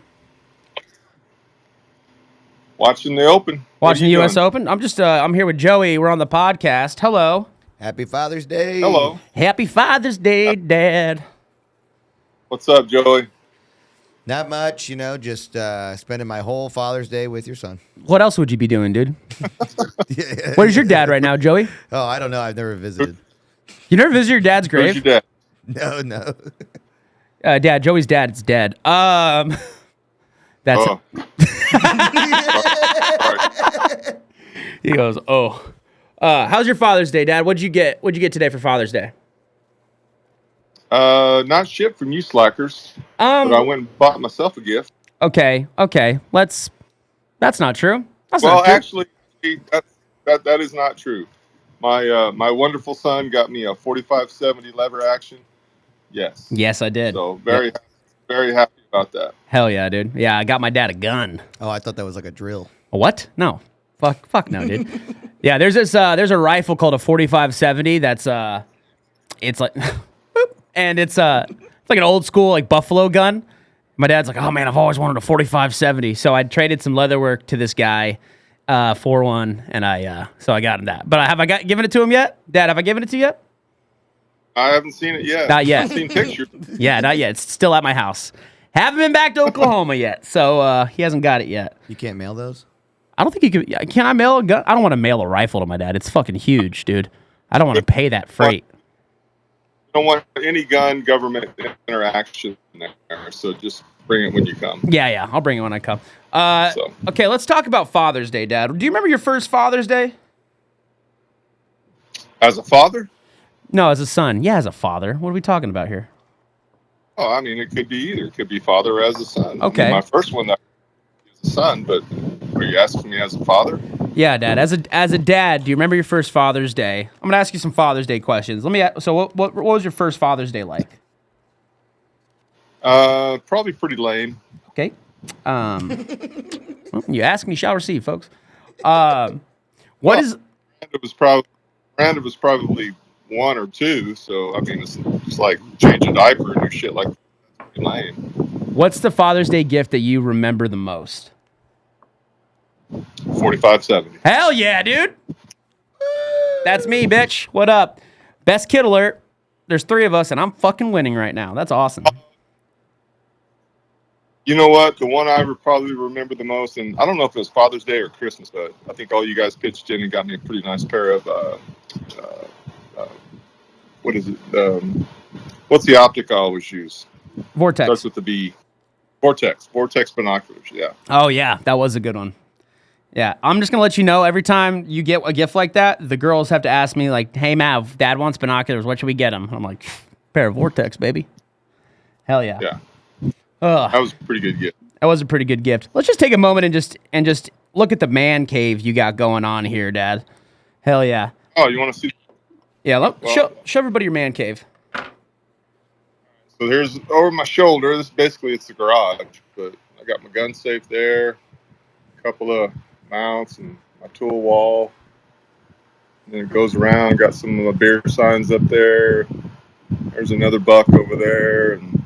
Watching the Open. What Watching are the you U.S. doing? Open? I'm just, I'm here with Joey. We're on the podcast. Hello. Happy Father's Day. Hello. Happy Father's Day, Dad. What's up, Joey? Not much, just spending my whole Father's Day with your son. What else would you be doing, dude? Where's your dad right now, Joey? Oh, I don't know. I've never visited. You never visit your dad's Where's grave? your dad? No. Dad, Joey's dad is dead. That's Oh. He goes, oh. How's your Father's Day, Dad? What'd you get today for Father's Day? Not shit from you slackers. But I went and bought myself a gift. Okay. That's not true. That's Well, not true. actually, that is not true. My wonderful son got me a 4570 lever action. Yes. Yes, I did. So very happy about that. Hell yeah, dude. Yeah, I got my dad a gun. Oh, I thought that was like a drill. A what? No. Fuck no, dude. Yeah, there's a rifle called a 4570 that's it's like and it's like an old school like buffalo gun. My dad's like, "Oh man, I've always wanted a 4570." So I traded some leather work to this guy for one, and I got him that. But have I given it to him yet? Dad, have I given it to you yet? I haven't seen it yet. Not yet. I've seen pictures. Yeah, not yet. It's still at my house. Haven't been back to Oklahoma yet, so he hasn't got it yet. You can't mail those? I don't think you can. Can I mail a gun? I don't want to mail a rifle to my dad. It's fucking huge, dude. I don't want to pay that freight. I don't want any gun government interaction there. So just bring it when you come. Yeah, I'll bring it when I come. So. Okay, let's talk about Father's Day, Dad. Do you remember your first Father's Day? As a father? No, as a son. Yeah, as a father. What are we talking about here? Oh, I mean, it could be either. It could be father or as a son. Okay. I mean, my first one that was a son, but are you asking me as a father? Yeah, Dad. As a dad, do you remember your first Father's Day? I'm gonna ask you some Father's Day questions. So what was your first Father's Day like? Probably pretty lame. Okay. Well, you ask me, shall receive, folks. What Well, is? Miranda was probably 1 or 2. So I mean, it's like change a diaper and do shit like that. That's pretty lame. What's the Father's Day gift that you remember the most? 4570. Hell yeah, dude. That's me, bitch. What up? Best kid alert. There's 3 of us, and I'm fucking winning right now. That's awesome. You know what? The one I would probably remember the most, and I don't know if it was Father's Day or Christmas, but I think all you guys pitched in and got me a pretty nice pair of what is it? What's the optic I always use? Vortex. Starts with the B. Vortex binoculars. Yeah. Oh yeah, that was a good one. Yeah, I'm just gonna let you know. Every time you get a gift like that, the girls have to ask me like, "Hey Mav, Dad wants binoculars. What should we get him?" I'm like, "Pair of Vortex, baby." Hell yeah. Yeah. Ugh. That was a pretty good gift. That was a pretty good gift. Let's just take a moment and just look at the man cave you got going on here, Dad. Hell yeah. Oh, you want to see? Yeah, show everybody your man cave. So here's over my shoulder. This basically it's the garage, but I got my gun safe there, a couple of mounts and my tool wall. And then it goes around. Got some of the beer signs up there. There's another buck over there, and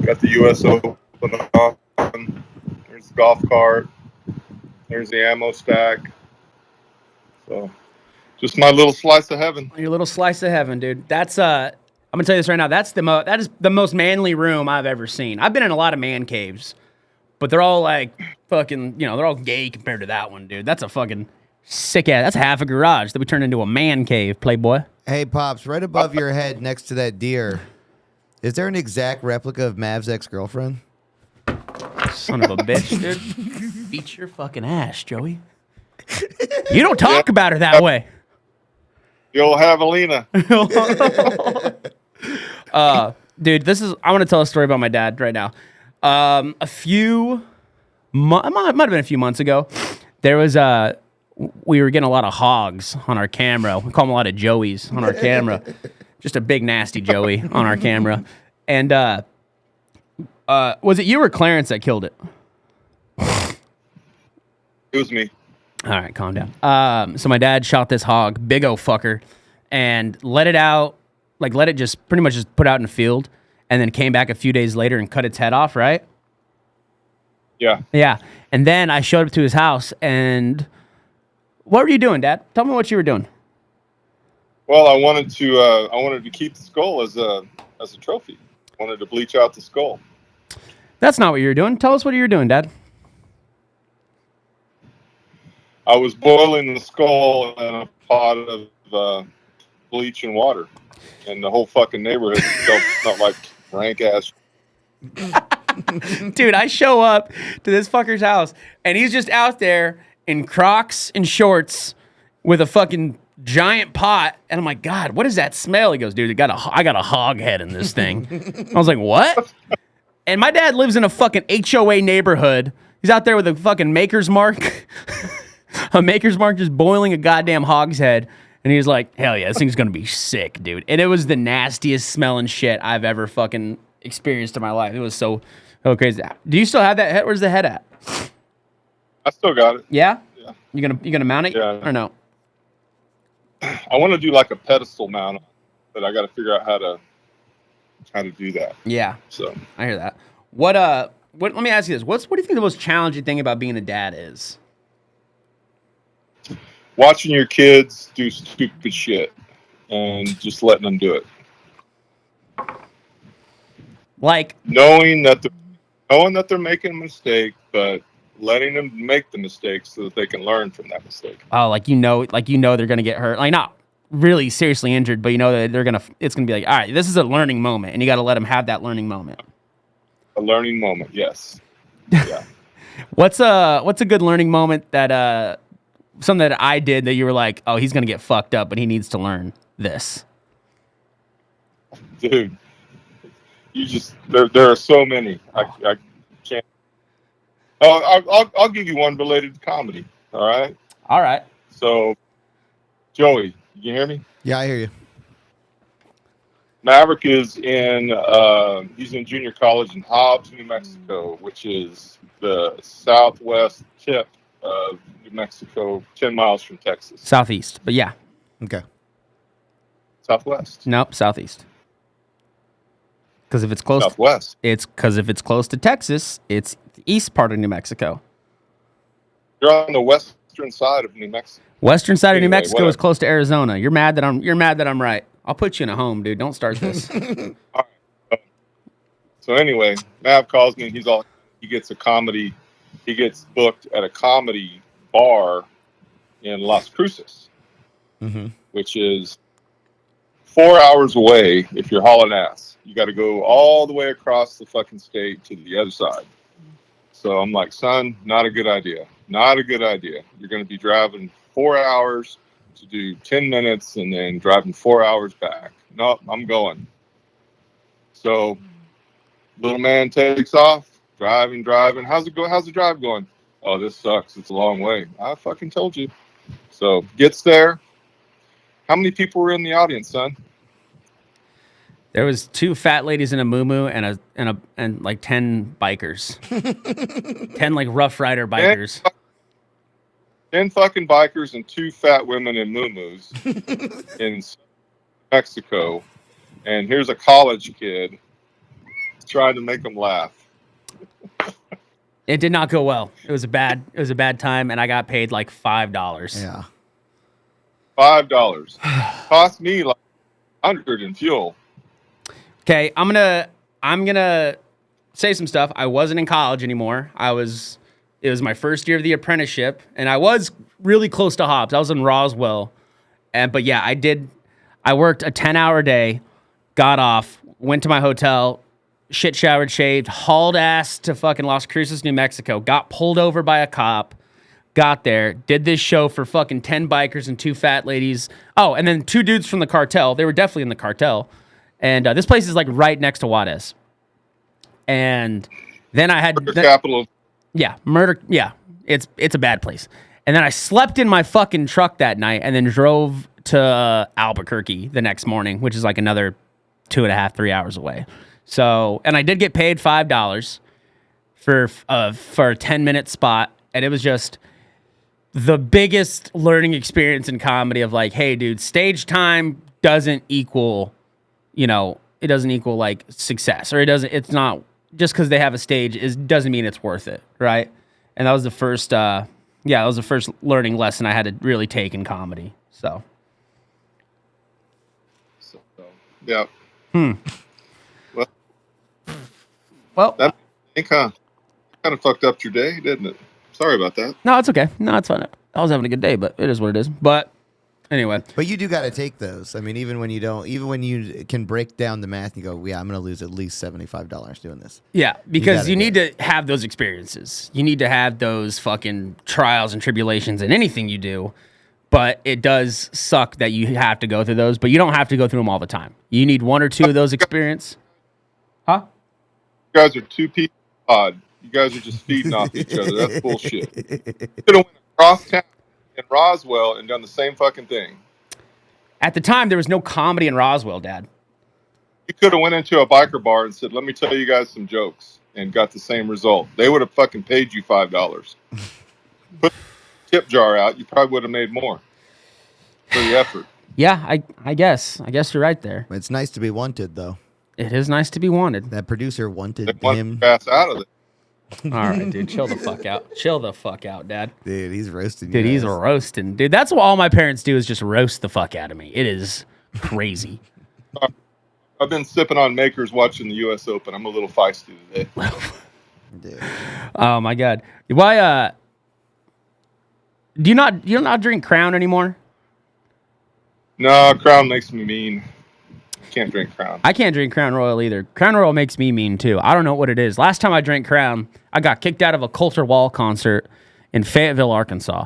got the U.S. Open on. There's the golf cart. There's the ammo stack. So, just my little slice of heaven. Your little slice of heaven, dude. That's I'm gonna tell you this right now. That is the most manly room I've ever seen. I've been in a lot of man caves, but they're all like fucking, they're all gay compared to that one, dude. That's a fucking sick ass. That's half a garage that we turned into a man cave, Playboy. Hey, Pops, right above your head next to that deer, is there an exact replica of Mav's ex-girlfriend? Son of a bitch, dude. Beat your fucking ass, Joey. You don't talk about her that way. The old Javelina. Dude, I want to tell a story about my dad right now. It might have been a few months ago. There was we were getting a lot of hogs on our camera. We call them a lot of Joeys on our camera. Just a big nasty Joey on our camera. And was it you or Clarence that killed it? It was me. All right, calm down. So my dad shot this hog, big old fucker, and let it just pretty much just put out in the field, and then came back a few days later and cut its head off, right? Yeah. Yeah. And then I showed up to his house, and what were you doing, Dad? Tell me what you were doing. Well, I wanted to keep the skull as a trophy. I wanted to bleach out the skull. That's not what you were doing. Tell us what you were doing, Dad. I was boiling the skull in a pot of bleach and water, and the whole fucking neighborhood smelled like rank ass. Dude, I show up to this fucker's house, and he's just out there in Crocs and shorts with a fucking giant pot, and I'm like, God, what is that smell? He goes, dude, I got a hog head in this thing. I was like, what? And my dad lives in a fucking HOA neighborhood. He's out there with a fucking Maker's Mark. A Maker's Mark just boiling a goddamn hog's head. And he was like, hell yeah, this thing's going to be sick, dude. And it was the nastiest smelling shit I've ever fucking experienced in my life. It was so crazy. Do you still have that head? Where's the head at? I still got it. Yeah? Yeah. You gonna mount it? Yeah. Or no? I want to do like a pedestal mount, but I got to figure out how to do that. Yeah. So I hear that. Let me ask you this. What do you think the most challenging thing about being a dad is? watching your kids do stupid shit and just letting them do it. Like Knowing that they're making a mistake, but letting them make the mistake so that they can learn from that mistake. oh, like they're gonna get hurt, like not really seriously injured, but you know that it's gonna be like, all right, this is a learning moment, and you got to let them have that learning moment. A learning moment, yes. Yeah. What's a good learning moment that something that I did that you were like, oh, he's gonna get fucked up, but he needs to learn this. Dude, you just there are so many. I can't. Oh, I'll give you one related to comedy. All right. All right. So, Joey, you can hear me? Yeah, I hear you. Maverick is he's in junior college in Hobbs, New Mexico, which is the southwest tip of New Mexico, 10 miles from Texas. Southeast, but yeah, Okay. Southwest. nope, southeast. Because if it's close, Southwest. it's because if it's close to Texas, it's the east part of New Mexico. You're on the western side of New Mexico. Western side of New Anyway, Mexico is whatever. close to Arizona. You're mad that I'm right. I'll put you in a home, dude. Don't start this. So anyway, Mav calls me and he gets booked at a comedy bar in Las Cruces, which is 4 hours away if you're hauling ass. You got to go all the way across the fucking state to the other side. So I'm like, son, not a good idea. Not a good idea. You're going to be driving 4 hours to do 10 minutes and then driving 4 hours back. Nope, I'm going. So little man takes off, driving. How's it go? How's the drive going? Oh, this sucks. It's a long way. I fucking told you. So gets there. How many people were in the audience, son? There was 2 fat ladies in a muumuu and like 10 bikers, 10 like Rough Rider bikers. 10 fucking bikers and 2 fat women in muumuus in Mexico. And here's a college kid trying to make them laugh. It did not go well. It was a bad time, and I got paid like $5. Yeah. $5 cost me like 100 in fuel. Okay, I'm gonna say some stuff. I wasn't in college anymore. It was my first year of the apprenticeship, and I was really close to Hobbs. I was in Roswell, but yeah, I worked a 10-hour day, got off, went to my hotel, shit showered, shaved, hauled ass to fucking Las Cruces, New Mexico, got pulled over by a cop, got there, did this show for fucking 10 bikers and 2 fat ladies. Oh, and then 2 dudes from the cartel. They were definitely in the cartel. And this place is like right next to Juarez. And then I had... The capital of... Yeah, murder. Yeah, it's a bad place. And then I slept in my fucking truck that night and then drove to Albuquerque the next morning, which is like another 2.5, 3 hours away. So, and I did get paid $5 for a 10-minute spot, and it was just the biggest learning experience in comedy of like, hey, dude, stage time doesn't equal, it doesn't equal like success, or it's not just because they have a stage doesn't mean it's worth it, right? And that was the first, that was the first learning lesson I had to really take in comedy. So yeah. Well, That kind of fucked up your day, didn't it? Sorry about that. no, it's okay. No, it's fine. I was having a good day, but it is what it is. But anyway, But you do got to take those. I mean, even when you can break down the math, you go, yeah, I'm going to lose at least $75 doing this. yeah, because you gotta need to have those experiences. You need to have those fucking trials and tribulations in anything you do. But it does suck that you have to go through those, but you don't have to go through them all the time. You need 1 or 2 of those experience. Huh? You guys are 2 people odd. You guys are just feeding off each other. That's bullshit. You could have went across town in Roswell and done the same fucking thing. At the time, there was no comedy in Roswell, Dad. You could have went into a biker bar and said, let me tell you guys some jokes, and got the same result. They would have fucking paid you $5. Put the tip jar out, you probably would have made more for the effort. Yeah, I guess. I guess you're right there. It's nice to be wanted, though. It is nice to be wanted. That producer They wanted want him. to pass out of it. All right, dude, chill the fuck out. Chill the fuck out, Dad. Dude, he's roasting Dude, your he's ass. roasting. Dude, that's what all my parents do is just roast the fuck out of me. It is crazy. I've been sipping on Makers watching the U.S. Open. I'm a little feisty today. Dude. Oh my God. Why do you not drink Crown anymore? No, Crown makes me mean. Can't drink Crown. I can't drink Crown Royal either. Crown Royal makes me mean too. I don't know what it is. Last time I drank Crown, I got kicked out of a Coulter Wall concert in Fayetteville, Arkansas,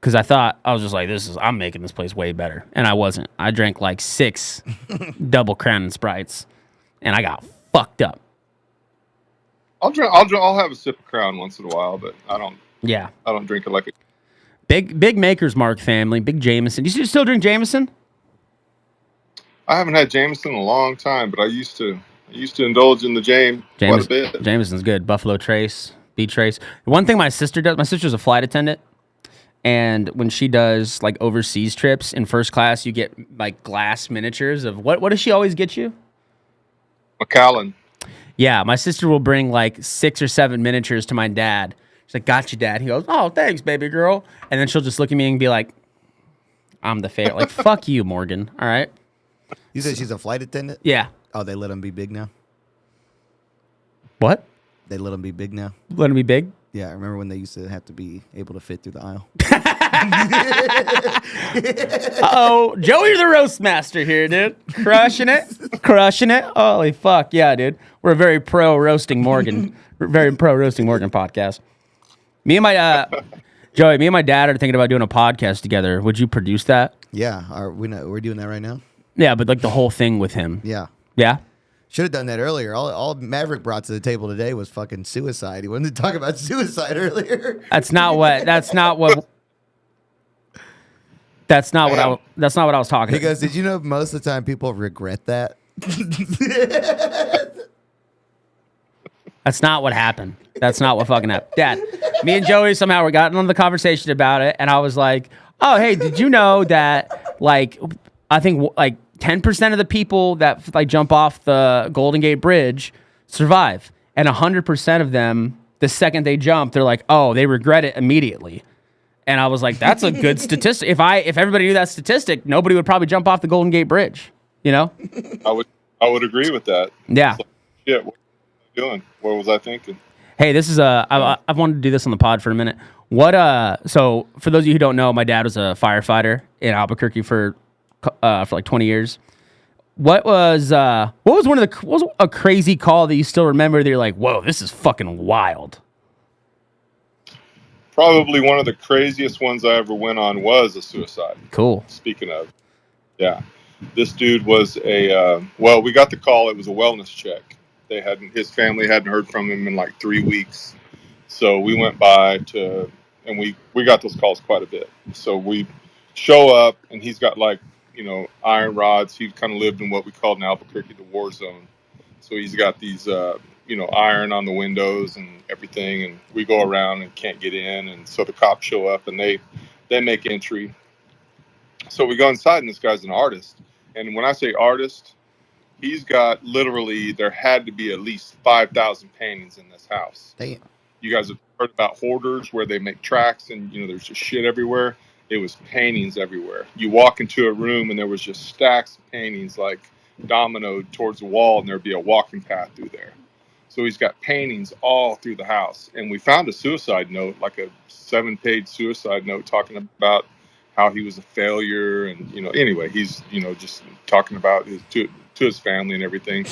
because I was just like, I'm making this place way better, and I wasn't. I drank like 6 double Crown and Sprites, and I got fucked up. I'll have a sip of Crown once in a while, but I don't drink it like a Big Maker's Mark family, big Jameson. Do you still drink Jameson? I haven't had Jameson in a long time, but I used to indulge in the quite a bit. Jameson's good. Buffalo Trace, B Trace. One thing my sister does, my sister's a flight attendant, and when she does like overseas trips in first class, you get like glass miniatures of what does she always get you? Macallan. Yeah, my sister will bring like 6 or 7 miniatures to my dad. She's like, "Got you, Dad." He goes, "Oh, thanks, baby girl." And then she'll just look at me and be like, "I'm the favorite." Like, fuck you, Morgan. All right. You said she's a flight attendant? Yeah. Oh, they let them be big now? What? They let them be big now? Let him be big? Yeah, I remember when they used to have to be able to fit through the aisle. Oh, Joey the roast master here, dude. Crushing it. Holy fuck. Yeah, dude. We're a very pro roasting Morgan. Podcast. Me and my Joey, me and my dad are thinking about doing a podcast together. Would you produce that? Yeah, we're doing that right now? Yeah, but like the whole thing with him. Yeah. Yeah? Should have done that earlier. All Maverick brought to the table today was fucking suicide. He wanted to talk about suicide earlier. That's not what I was talking He about. goes, "Did you know most of the time people regret that?" That's not what happened. That's not what fucking happened. Dad, me and Joey somehow we got into the conversation about it, and I was like, "Oh, hey, did you know that like I think like 10% of the people that like jump off the Golden Gate Bridge survive, and 100% of them, the second they jump, they're like, oh, they regret it immediately." And I was like, "That's a good statistic. If everybody knew that statistic, nobody would probably jump off the Golden Gate Bridge. You know?" I would agree with that. Yeah. It's like, shit, what was I doing? What was I thinking? Hey, this is I've wanted to do this on the pod for a minute. So for those of you who don't know, my dad was a firefighter in Albuquerque for like 20 years. What was a crazy call that you still remember that you're like, whoa, this is fucking wild? Probably one of the craziest ones I ever went on was a suicide. Cool. Speaking of, yeah, this dude was we got the call. It was a wellness check. His family hadn't heard from him in like 3 weeks. So we went by and we got those calls quite a bit. So we show up and he's got like, iron rods. He kind of lived in what we called in Albuquerque the war zone. So he's got these, iron on the windows and everything. And we go around and can't get in. And so the cops show up and they make entry. So we go inside and this guy's an artist. And when I say artist, he's got literally, there had to be at least 5,000 paintings in this house. Damn. You guys have heard about hoarders where they make tracks and, there's just shit everywhere. It was paintings everywhere. You walk into a room and there was just stacks of paintings like dominoed towards the wall and there'd be a walking path through there. So he's got paintings all through the house. And we found a suicide note, like a 7-page suicide note talking about how he was a failure. And, anyway, he's, just talking about to his family and everything.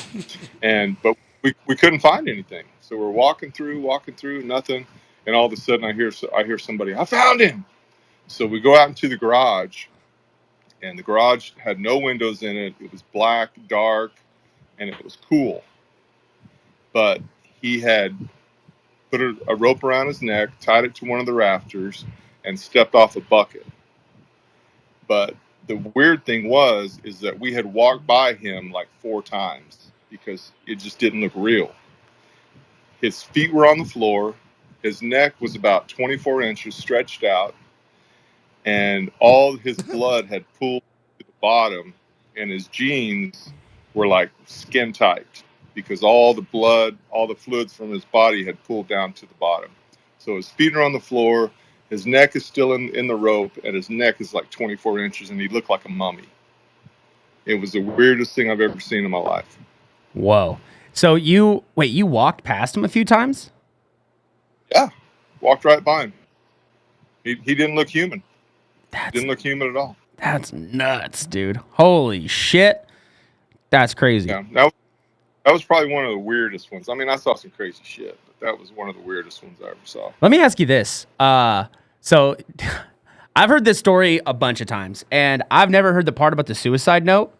But we couldn't find anything. So we're walking through, nothing. And all of a sudden I hear somebody, "I found him." So we go out into the garage, and the garage had no windows in it. It was black, dark, and it was cool. But he had put a rope around his neck, tied it to one of the rafters, and stepped off a bucket. But the weird thing is that we had walked by him like 4 times because it just didn't look real. His feet were on the floor. His neck was about 24 inches stretched out. And all his blood had pooled to the bottom, and his jeans were like skin tight because all the blood, all the fluids from his body had pooled down to the bottom. So his feet are on the floor, his neck is still in the rope, and his neck is like 24 inches, and he looked like a mummy. It was the weirdest thing I've ever seen in my life. Whoa. So you walked past him a few times? Yeah, walked right by him. He didn't look human. Didn't look human at all. That's nuts, dude. Holy shit. That's crazy. Yeah, that was probably one of the weirdest ones. I mean, I saw some crazy shit, but that was one of the weirdest ones I ever saw. Let me ask you this. So I've heard this story a bunch of times, and I've never heard the part about the suicide note.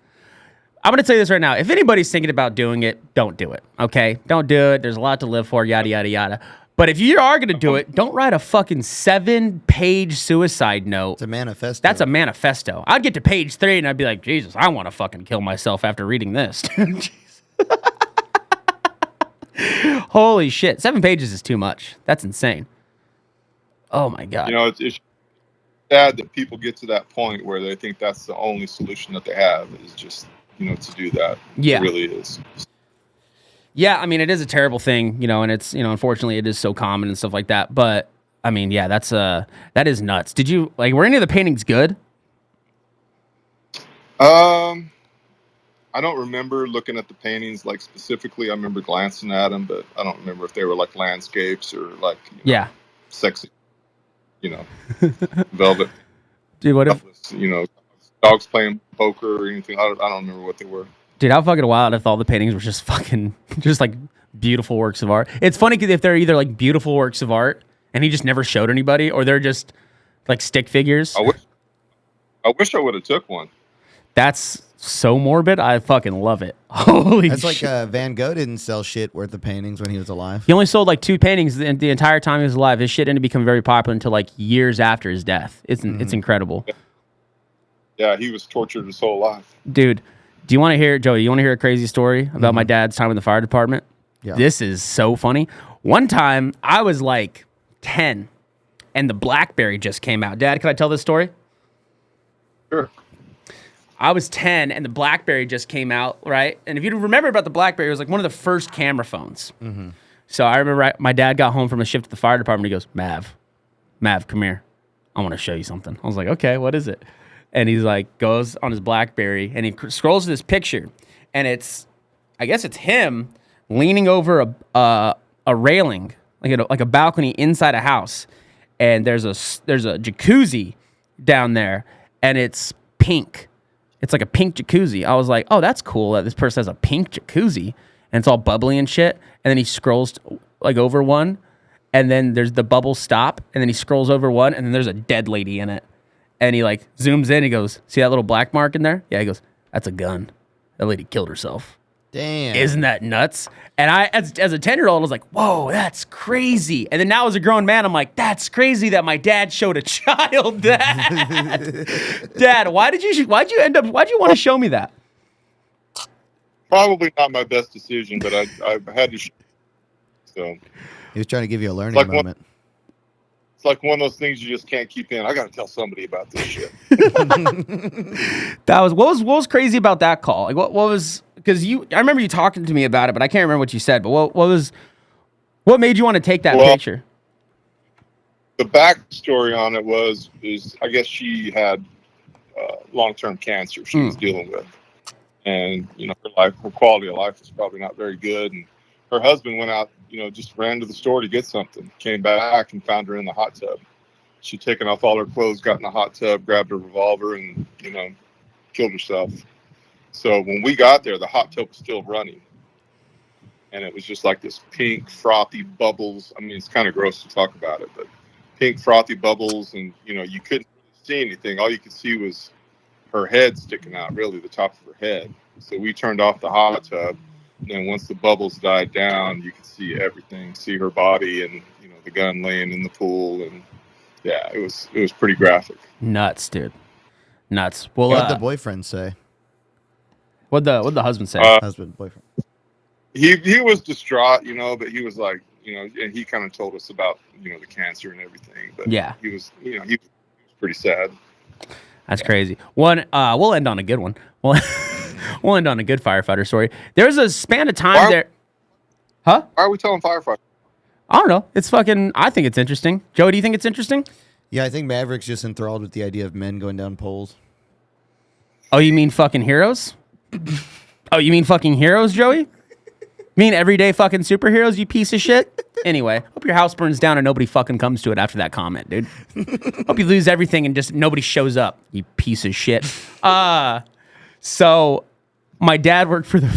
I'm going to tell you this right now. If anybody's thinking about doing it, don't do it, okay? Don't do it. There's a lot to live for, yada, yada, yada. But if you are going to do it, don't write a fucking 7-page suicide note. It's a manifesto. That's a manifesto. I'd get to page 3 and I'd be like, Jesus, I want to fucking kill myself after reading this. Holy shit. 7 pages is too much. That's insane. Oh my God. You know, it's sad that people get to that point where they think that's the only solution that they have is just, you know, to do that. Yeah. It really is. Yeah, I mean, it is a terrible thing, you know, and it's, you know, unfortunately it is so common and stuff like that. But I mean, yeah, that is nuts. Did you, like, were any of the paintings good? I don't remember looking at the paintings like specifically. I remember glancing at them, but I don't remember if they were like landscapes or like, you know, Yeah. sexy, you know, velvet. Dude, what if, You know, dogs playing poker or anything. I don't remember what they were. dude, how fucking wild if all the paintings were just fucking, just like beautiful works of art. It's funny if they're either like beautiful works of art and he just never showed anybody, or they're just like stick figures. I wish I would have took one. That's so morbid. I fucking love it. Holy That's shit. like Van Gogh didn't sell shit worth of paintings when he was alive. He only sold like 2 paintings the entire time he was alive. His shit didn't become very popular until like years after his death. It's incredible. Yeah, he was tortured his whole life. Dude, do you want to hear, Joey, you want to hear a crazy story about my dad's time in the fire department? Yeah. This is so funny. One time, I was like 10, and the BlackBerry just came out. Dad, can I tell this story? Sure. I was 10, and the BlackBerry just came out, right? And if you remember about the BlackBerry, it was like one of the first camera phones. So I remember my dad got home from a shift at the fire department. He goes, Mav, come here. I want to show you something. I was like, okay, what is it? And he's like, goes on his BlackBerry, and he scrolls to this picture, and I guess it's him leaning over a railing, like a balcony inside a house, and there's a jacuzzi down there, and it's pink. It's like a pink jacuzzi. I was like, oh, that's cool that this person has a pink jacuzzi, and it's all bubbly and shit. And then he scrolls like over one, and then there's the bubbles stop, and then he scrolls over one, and then there's a dead lady in it. And he like zooms in. He goes, see that little black mark in there? Yeah, he goes, that's a gun. That lady killed herself. Damn. Isn't that nuts? And I, as a 10-year-old, I was like, whoa, that's crazy. And then now as a grown man, I'm like, that's crazy that my dad showed a child that. Dad, why'd you want to show me that? Probably not my best decision, but I had to. So He was trying to give you a learning Like moment. it's like one of those things you just can't keep in. I got to tell somebody about this shit. What was crazy about that call? Like what was, because I remember you talking to me about it, but I can't remember what you said. But what made you want to take that picture? The backstory on it is I guess she had long-term cancer she was dealing with, and you know her quality of life was probably not very good. And her husband went out, you know, just ran to the store to get something. Came back and found her in the hot tub. She'd taken off all her clothes, got in the hot tub, grabbed her revolver, and you know, killed herself. So when we got there, the hot tub was still running, and it was just like this pink frothy bubbles. I mean, it's kind of gross to talk about it, but pink frothy bubbles, and you know, you couldn't see anything. All you could see was her head sticking out, really the top of her head. So we turned off the hot tub, and then once the bubbles died down, you could see everything, see her body, and you know, the gun laying in the pool, and yeah, it was pretty graphic. Nuts, dude. Nuts. Well, What'd the boyfriend say? what'd the husband say? Husband, boyfriend. He was distraught, you know, but he was like, you know, and he kind of told us about, you know, the cancer and everything. But Yeah. he was, you know, he was pretty sad. That's crazy. We'll end on a good one. We'll end on a good firefighter story. There's a span of time there. Huh? Why are we telling firefighters? I don't know. It's fucking. I think it's interesting. Joe, do you think it's interesting? Yeah, I think Maverick's just enthralled with the idea of men going down poles. Oh, you mean fucking heroes? Oh, you mean fucking heroes, Joey? You mean everyday fucking superheroes, you piece of shit? Anyway, hope your house burns down and nobody fucking comes to it after that comment, dude. Hope you lose everything and just nobody shows up, you piece of shit. So my dad worked for the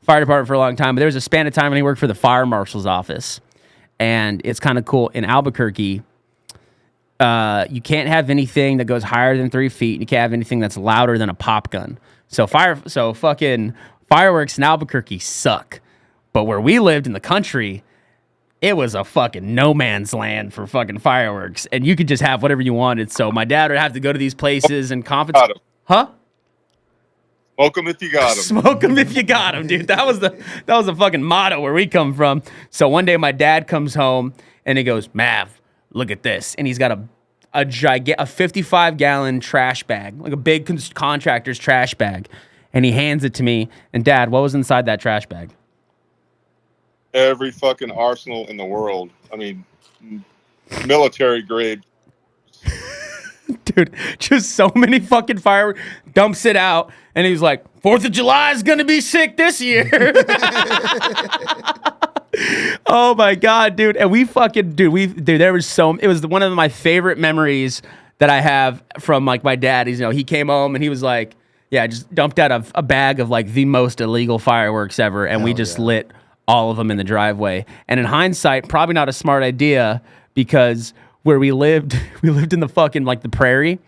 fire department for a long time, but there was a span of time when he worked for the fire marshal's office. And it's kind of cool. In Albuquerque, you can't have anything that goes higher than 3 feet. And you can't have anything that's louder than a pop gun. So fucking fireworks in Albuquerque suck. But where we lived in the country, it was a fucking no man's land for fucking fireworks. And you could just have whatever you wanted. So my dad would have to go to these places and Got 'em. Huh? Smoke them if you got them. Smoke them if you got them, dude. That was the fucking motto where we come from. So one day my dad comes home and he goes, Mav, look at this. And he's got a 55-gallon trash bag, like a big contractor's trash bag. And he hands it to me. And Dad, what was inside that trash bag? Every fucking arsenal in the world. I mean, military grade. Dude, just so many fucking fireworks. Dumps it out. And he was like, 4th of July is going to be sick this year. Oh my God, dude. And there was it was one of my favorite memories that I have from like my dad. He came home and he was like, yeah, just dumped out a bag of like the most illegal fireworks ever. And we just lit all of them in the driveway. And in hindsight, probably not a smart idea because where we lived in the fucking like the prairie.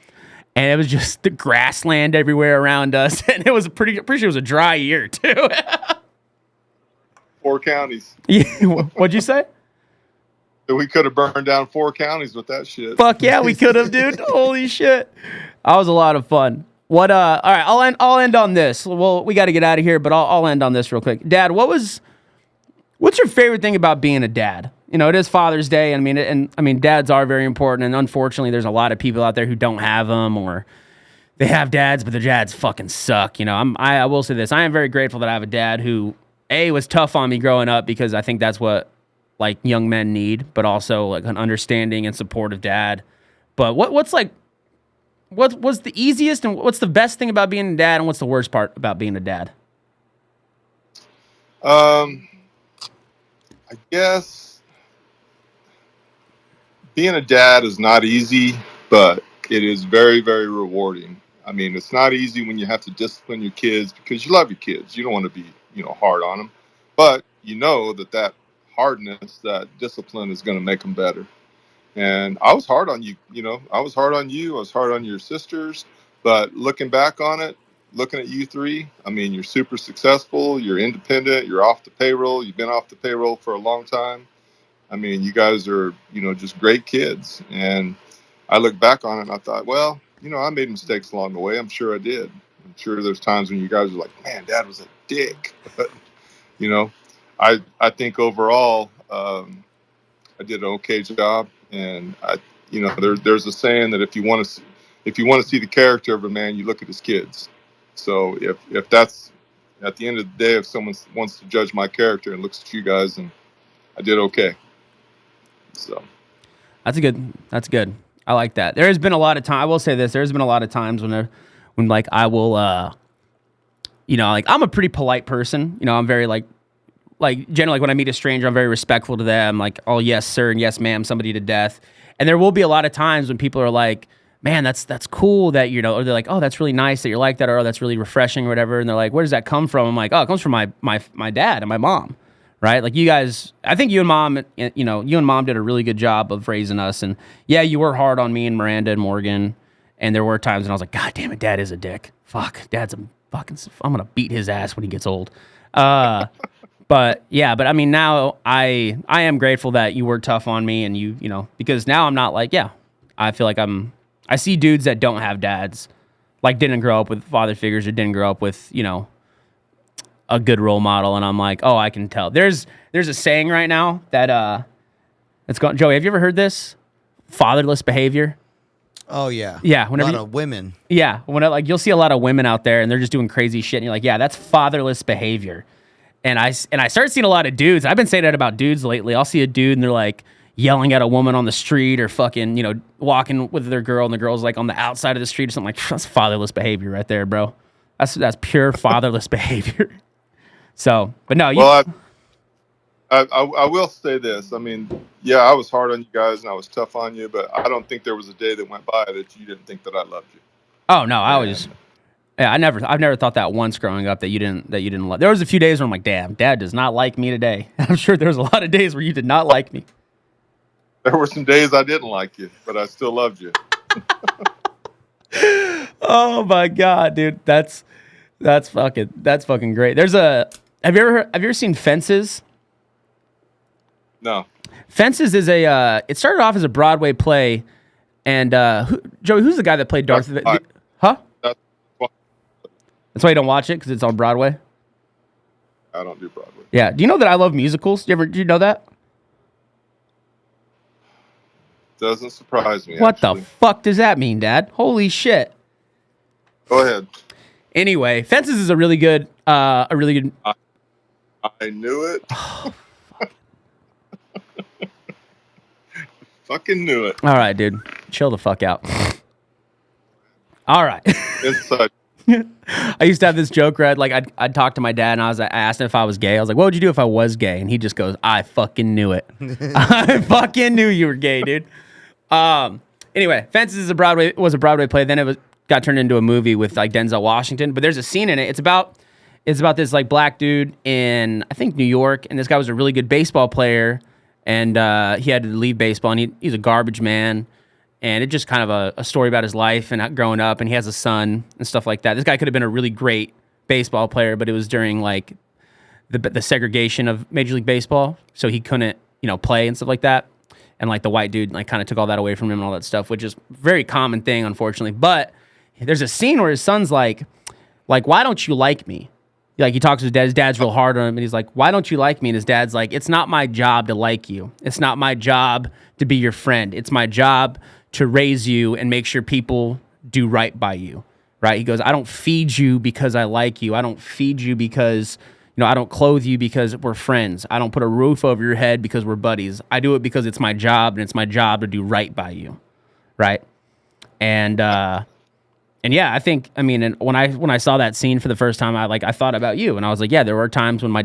And it was just the grassland everywhere around us. And it was pretty sure it was a dry year too. 4 counties. Yeah, what'd you say? We could have burned down 4 counties with that shit. Fuck yeah, we could have, dude. Holy shit. That was a lot of fun. All right, I'll end on this. Well, we got to get out of here, but I'll end on this real quick. Dad, what's your favorite thing about being a dad? It is Father's Day. I mean, dads are very important, and unfortunately, there's a lot of people out there who don't have them, or they have dads, but their dads fucking suck. I will say this: I am very grateful that I have a dad who was tough on me growing up, because I think that's what like young men need, but also like an understanding and supportive dad. But what's the easiest and what's the best thing about being a dad, and what's the worst part about being a dad? I guess being a dad is not easy, but it is very, very rewarding. I mean, it's not easy when you have to discipline your kids because you love your kids. You don't want to be, hard on them, but that hardness, that discipline is going to make them better. And I was hard on you, I was hard on you. I was hard on your sisters, but looking back on it, looking at you three, I mean, you're super successful. You're independent. You're off the payroll. You've been off the payroll for a long time. I mean, you guys are, just great kids. And I look back on it and I thought, well, I made mistakes along the way. I'm sure I did. I'm sure there's times when you guys are like, man, Dad was a dick. But, I think overall, I did an okay job. And there's a saying that if you want to see the character of a man, you look at his kids. So if that's at the end of the day, if someone wants to judge my character and looks at you guys, and I did okay. So that's good. I like that. There has been a lot of time. I will say this. There's been a lot of times when like I will, like I'm a pretty polite person. I'm very like generally when I meet a stranger, I'm very respectful to them. Like, oh yes, sir, and yes, ma'am, somebody to death. And there will be a lot of times when people are like, man, that's cool that, or they're like, oh, that's really nice that you're like that, or oh, that's really refreshing or whatever. And they're like, where does that come from? I'm like, oh, it comes from my dad and my mom. Right? Like you guys, I think you and mom did a really good job of raising us. And yeah, you were hard on me and Miranda and Morgan. And there were times when I was like, God damn it, Dad is a dick. Fuck, Dad's a fucking, I'm going to beat his ass when he gets old. But I mean, now I am grateful that you were tough on me and you because now I'm not like, I feel like I see dudes that don't have dads, like didn't grow up with father figures or didn't grow up with, a good role model, and I'm like, oh, I can tell. There's a saying right now that it's gone. Joey, have you ever heard this? Fatherless behavior. Oh yeah. Yeah. A lot of women. Yeah. You'll see a lot of women out there, and they're just doing crazy shit, and you're like, yeah, that's fatherless behavior. And I started seeing a lot of dudes. I've been saying that about dudes lately. I'll see a dude, and they're like yelling at a woman on the street, or fucking walking with their girl, and the girl's like on the outside of the street or something. Like, that's fatherless behavior right there, bro. That's pure fatherless behavior. So, but no, I will say this. I mean, yeah, I was hard on you guys and I was tough on you, but I don't think there was a day that went by that you didn't think that I loved you. Oh no, I was. Yeah, I've never thought that once growing up that you didn't like. There was a few days where I'm like, damn, Dad does not like me today. I'm sure there was a lot of days where you did not like me. There were some days I didn't like you, but I still loved you. Oh my god, dude, that's fucking great. There's a have you ever seen Fences? No. Fences is it started off as a Broadway play, and Joey, who's the guy that played Darth? That's why- Huh? That's why That's why you don't watch it because it's on Broadway. I don't do Broadway. Yeah. Do you know that I love musicals? Do you know that? Doesn't surprise me. What actually. the fuck does that mean, Dad? Holy shit. Go ahead. Anyway, Fences is a really good. I knew it. Fucking knew it. All right, dude, chill the fuck out. All right. Inside. I used to have this joke where I'd talk to my dad and I asked him if I was gay. I was like, "What would you do if I was gay?" And he just goes, "I fucking knew it. I fucking knew you were gay, dude." Anyway, Fences was a Broadway play. Then it got turned into a movie with like Denzel Washington. But there's a scene in it. It's about this like black dude in I think New York, and this guy was a really good baseball player, and he had to leave baseball, and he's a garbage man. And it's just kind of a story about his life and growing up, and he has a son and stuff like that. This guy could have been a really great baseball player, but it was during like the segregation of Major League Baseball, so he couldn't, play and stuff like that. And like the white dude like kind of took all that away from him and all that stuff, which is a very common thing, unfortunately. But there's a scene where his son's like, "Why don't you like me?" Like he talks to his dad. His dad's real hard on him, and he's like, "Why don't you like me?" And his dad's like, "It's not my job to like you. It's not my job to be your friend. It's my job to raise you and make sure people do right by you." Right? He goes, "I don't feed you because I like you. I don't feed you because, I don't clothe you because we're friends. I don't put a roof over your head because we're buddies. I do it because it's my job, and it's my job to do right by you." Right? And yeah, I mean, and when I saw that scene for the first time, I thought about you, and I was like, yeah, there were times when me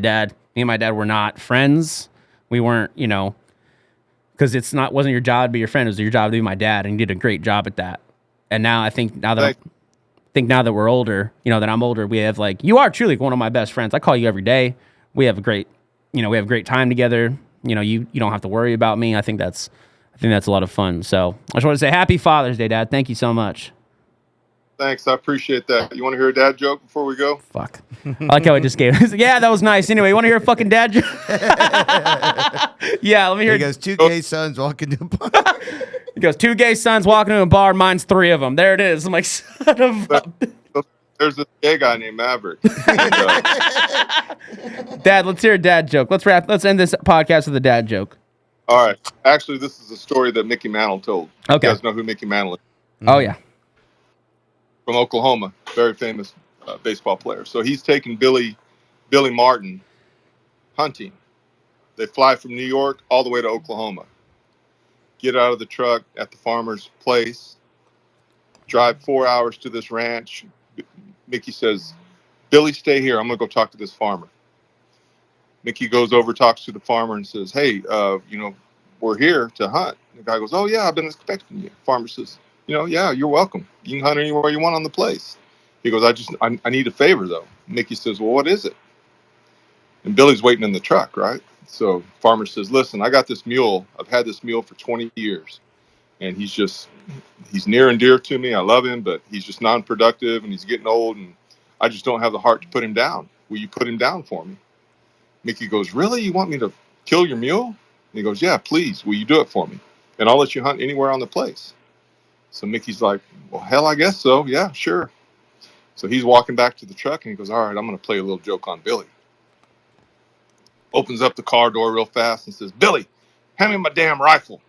and my dad were not friends. We weren't, because wasn't your job to be your friend. It was your job to be my dad, and you did a great job at that. And now now that we're older, that I'm older, we have you are truly one of my best friends. I call you every day. We have a great time together. You don't have to worry about me. I think that's a lot of fun. So I just want to say Happy Father's Day, Dad. Thank you so much. Thanks. I appreciate that. You want to hear a dad joke before we go? Fuck. I like how I just gave it. Yeah, that was nice. Anyway, you want to hear a fucking dad joke? Yeah, let me hear He goes, two gay sons walking to a bar. He goes, 2 gay sons walking to a bar. Mine's 3 of them. There it is. I'm like, son of a... There's this gay guy named Maverick. Dad, let's hear a dad joke. Let's end this podcast with a dad joke. All right. Actually, this is a story that Mickey Mantle told. Okay. You guys know who Mickey Mantle is? Oh, yeah. From Oklahoma, very famous baseball player. So he's taking Billy Martin hunting. They fly from New York all the way to Oklahoma. Get out of the truck at the farmer's place. Drive 4 hours to this ranch. Mickey says, "Billy, stay here. I'm going to go talk to this farmer." Mickey goes over, talks to the farmer, and says, "Hey, we're here to hunt." The guy goes, "Oh, yeah, I've been expecting you." Farmer says, "Yeah, you're welcome. You can hunt anywhere you want on the place." He goes, I need a favor, though." Mickey says, "Well, what is it?" And Billy's waiting in the truck, right? So farmer says, "Listen, I got this mule. I've had this mule for 20 years. And he's near and dear to me. I love him, but he's just non-productive, and he's getting old, and I just don't have the heart to put him down. Will you put him down for me?" Mickey goes, "Really? You want me to kill your mule?" And he goes, "Yeah, please. Will you do it for me? And I'll let you hunt anywhere on the place." So Mickey's like, "Well, hell, I guess so. Yeah, sure." So he's walking back to the truck, and he goes, "All right, I'm going to play a little joke on Billy." Opens up the car door real fast and says, "Billy, hand me my damn rifle."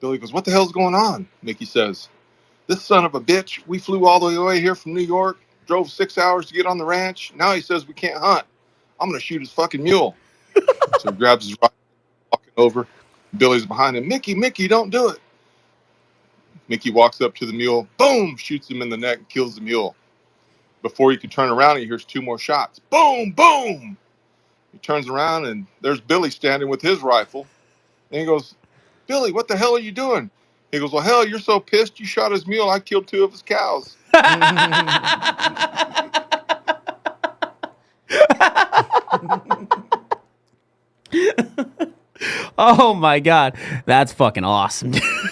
Billy goes, "What the hell's going on?" Mickey says, "This son of a bitch, we flew all the way here from New York, drove 6 hours to get on the ranch. Now he says we can't hunt. I'm going to shoot his fucking mule." So he grabs his rifle, walking over. Billy's behind him. Mickey, don't do it." Mickey walks up to the mule, boom, shoots him in the neck and kills the mule. Before he can turn around, he hears 2 more shots. Boom, boom. He turns around, and there's Billy standing with his rifle. And he goes, "Billy, what the hell are you doing?" He goes, "Well, hell, you're so pissed you shot his mule. I killed 2 of his cows." Oh my God. That's fucking awesome.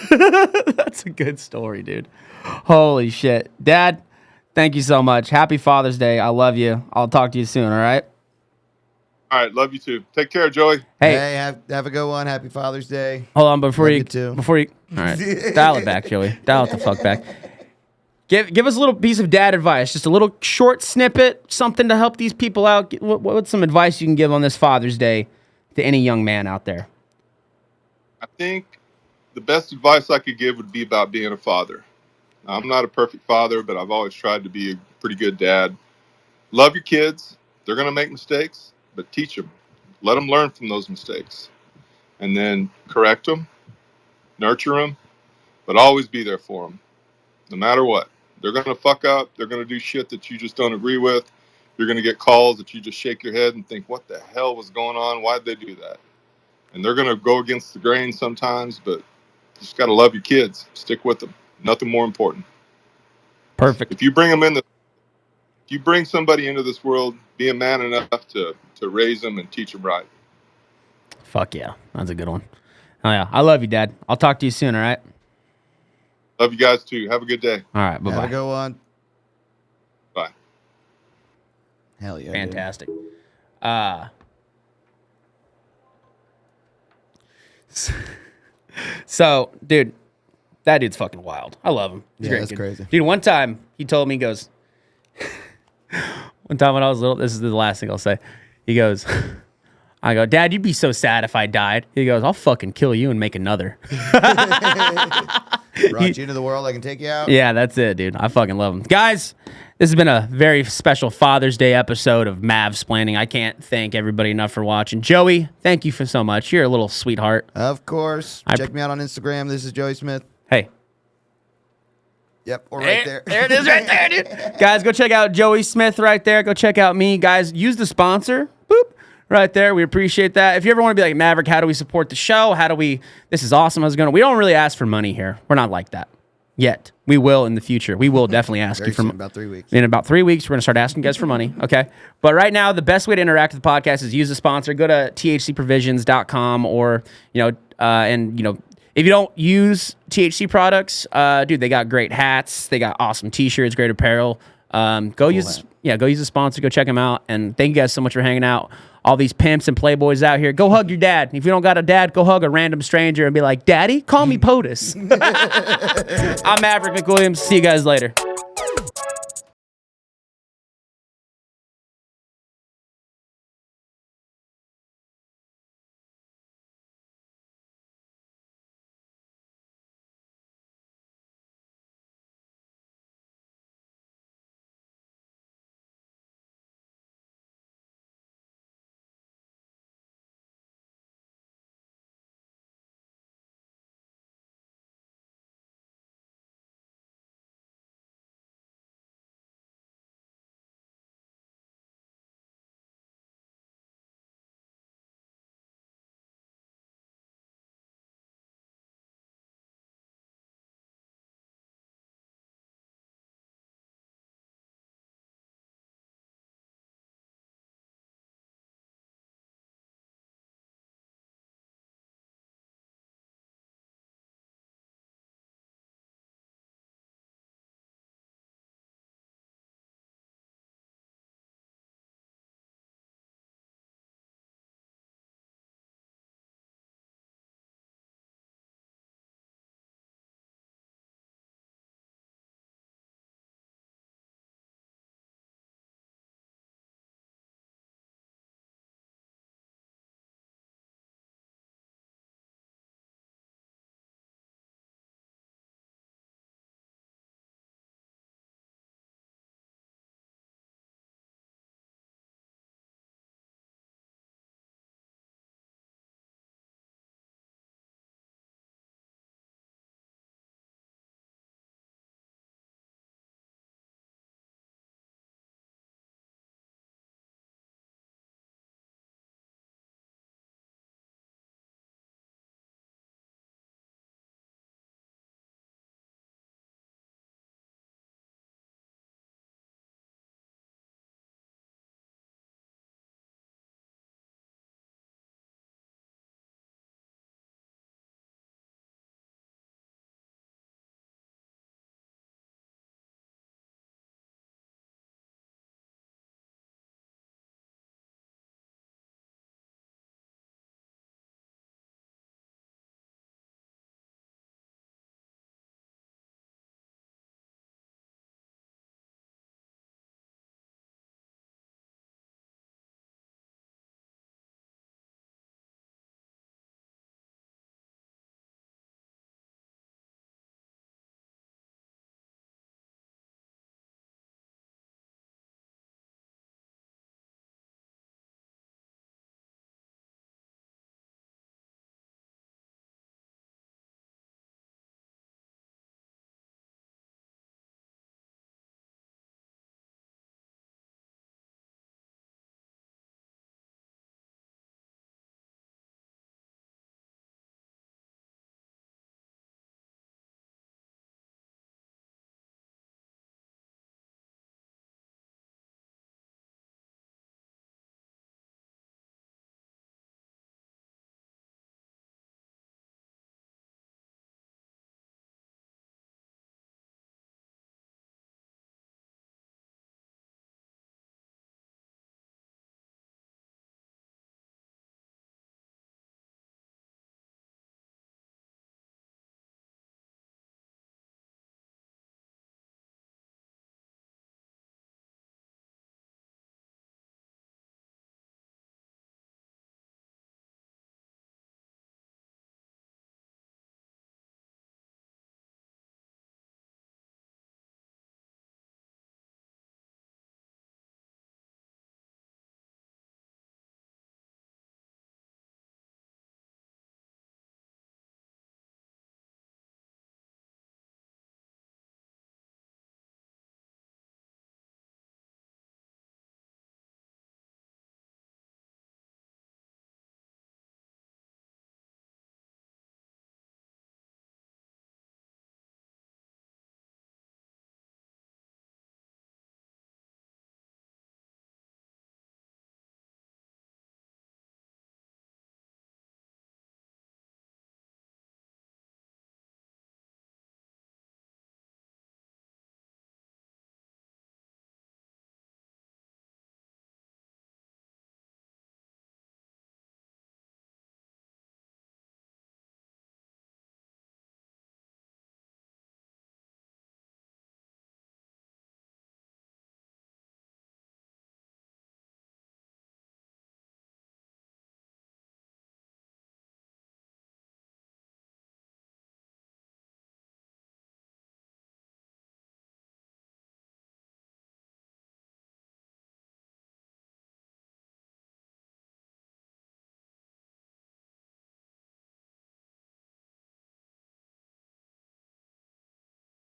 That's a good story, dude. Holy shit. Dad, thank you so much. Happy Father's Day. I love you. I'll talk to you soon, all right? All right, love you too. Take care, Joey. Hey, Have a good one. Happy Father's Day. hold on before Love you you too. all right. Dial it back, Joey. Dial it the fuck back. Give us a little piece of dad advice, just a little short snippet, something to help these people out. What's some advice you can give on this Father's Day to any young man out there? I think the best advice I could give would be about being a father. Now, I'm not a perfect father, but I've always tried to be a pretty good dad. Love your kids. They're going to make mistakes, but teach them. Let them learn from those mistakes. And then correct them, nurture them, but always be there for them, no matter what. They're going to fuck up. They're going to do shit that you just don't agree with. You're going to get calls that you just shake your head and think, what the hell was going on? Why'd they do that? And they're going to go against the grain sometimes, but you just got to love your kids. Stick with them. Nothing more important. Perfect. If you bring them in if you bring somebody into this world, be a man enough to raise them and teach them right. Fuck yeah. That's a good one. Oh yeah. I love you, Dad. I'll talk to you soon, all right? Love you guys too. Have a good day. All right. Bye-bye. Have a good one. Bye. Hell yeah. Fantastic. So, dude, that dude's fucking wild. I love him. He's a Yeah, great that's kid. crazy. Dude, one time he told me, he goes, one time when I was little, this is the last thing I'll say. He goes, I go, Dad, you'd be so sad if I died. He goes, I'll fucking kill you and make another. Brought you into the world, I can take you out. Yeah, that's it, dude. I fucking love him. Guys, this has been a very special Father's Day episode of Mavsplaining. I can't thank everybody enough for watching. Joey, thank you for so much. You're a little sweetheart. Of course. Check me out on Instagram. This is Joey Smith. Hey. Yep, or right there. There it is right there, dude. Guys, go check out Joey Smith right there. Go check out me. Guys, use the sponsor. Boop. Right there. We appreciate that. If you ever want to be like, Maverick, how do we support the show? This is awesome. How's it going? We don't really ask for money here. We're not like that yet. We will in the future. We will definitely ask you for soon, about 3 weeks. In about 3 weeks, we're going to start asking you guys for money. Okay. But right now, the best way to interact with the podcast is use the sponsor. Go to thcprovisions.com or, if you don't use THC products, dude, they got great hats. They got awesome t-shirts, great apparel. Go use the sponsor. Go check them out. And thank you guys so much for hanging out. All these pimps and playboys out here. Go hug your dad. If you don't got a dad, go hug a random stranger and be like, Daddy, call me POTUS. I'm Maverick McWilliams. See you guys later.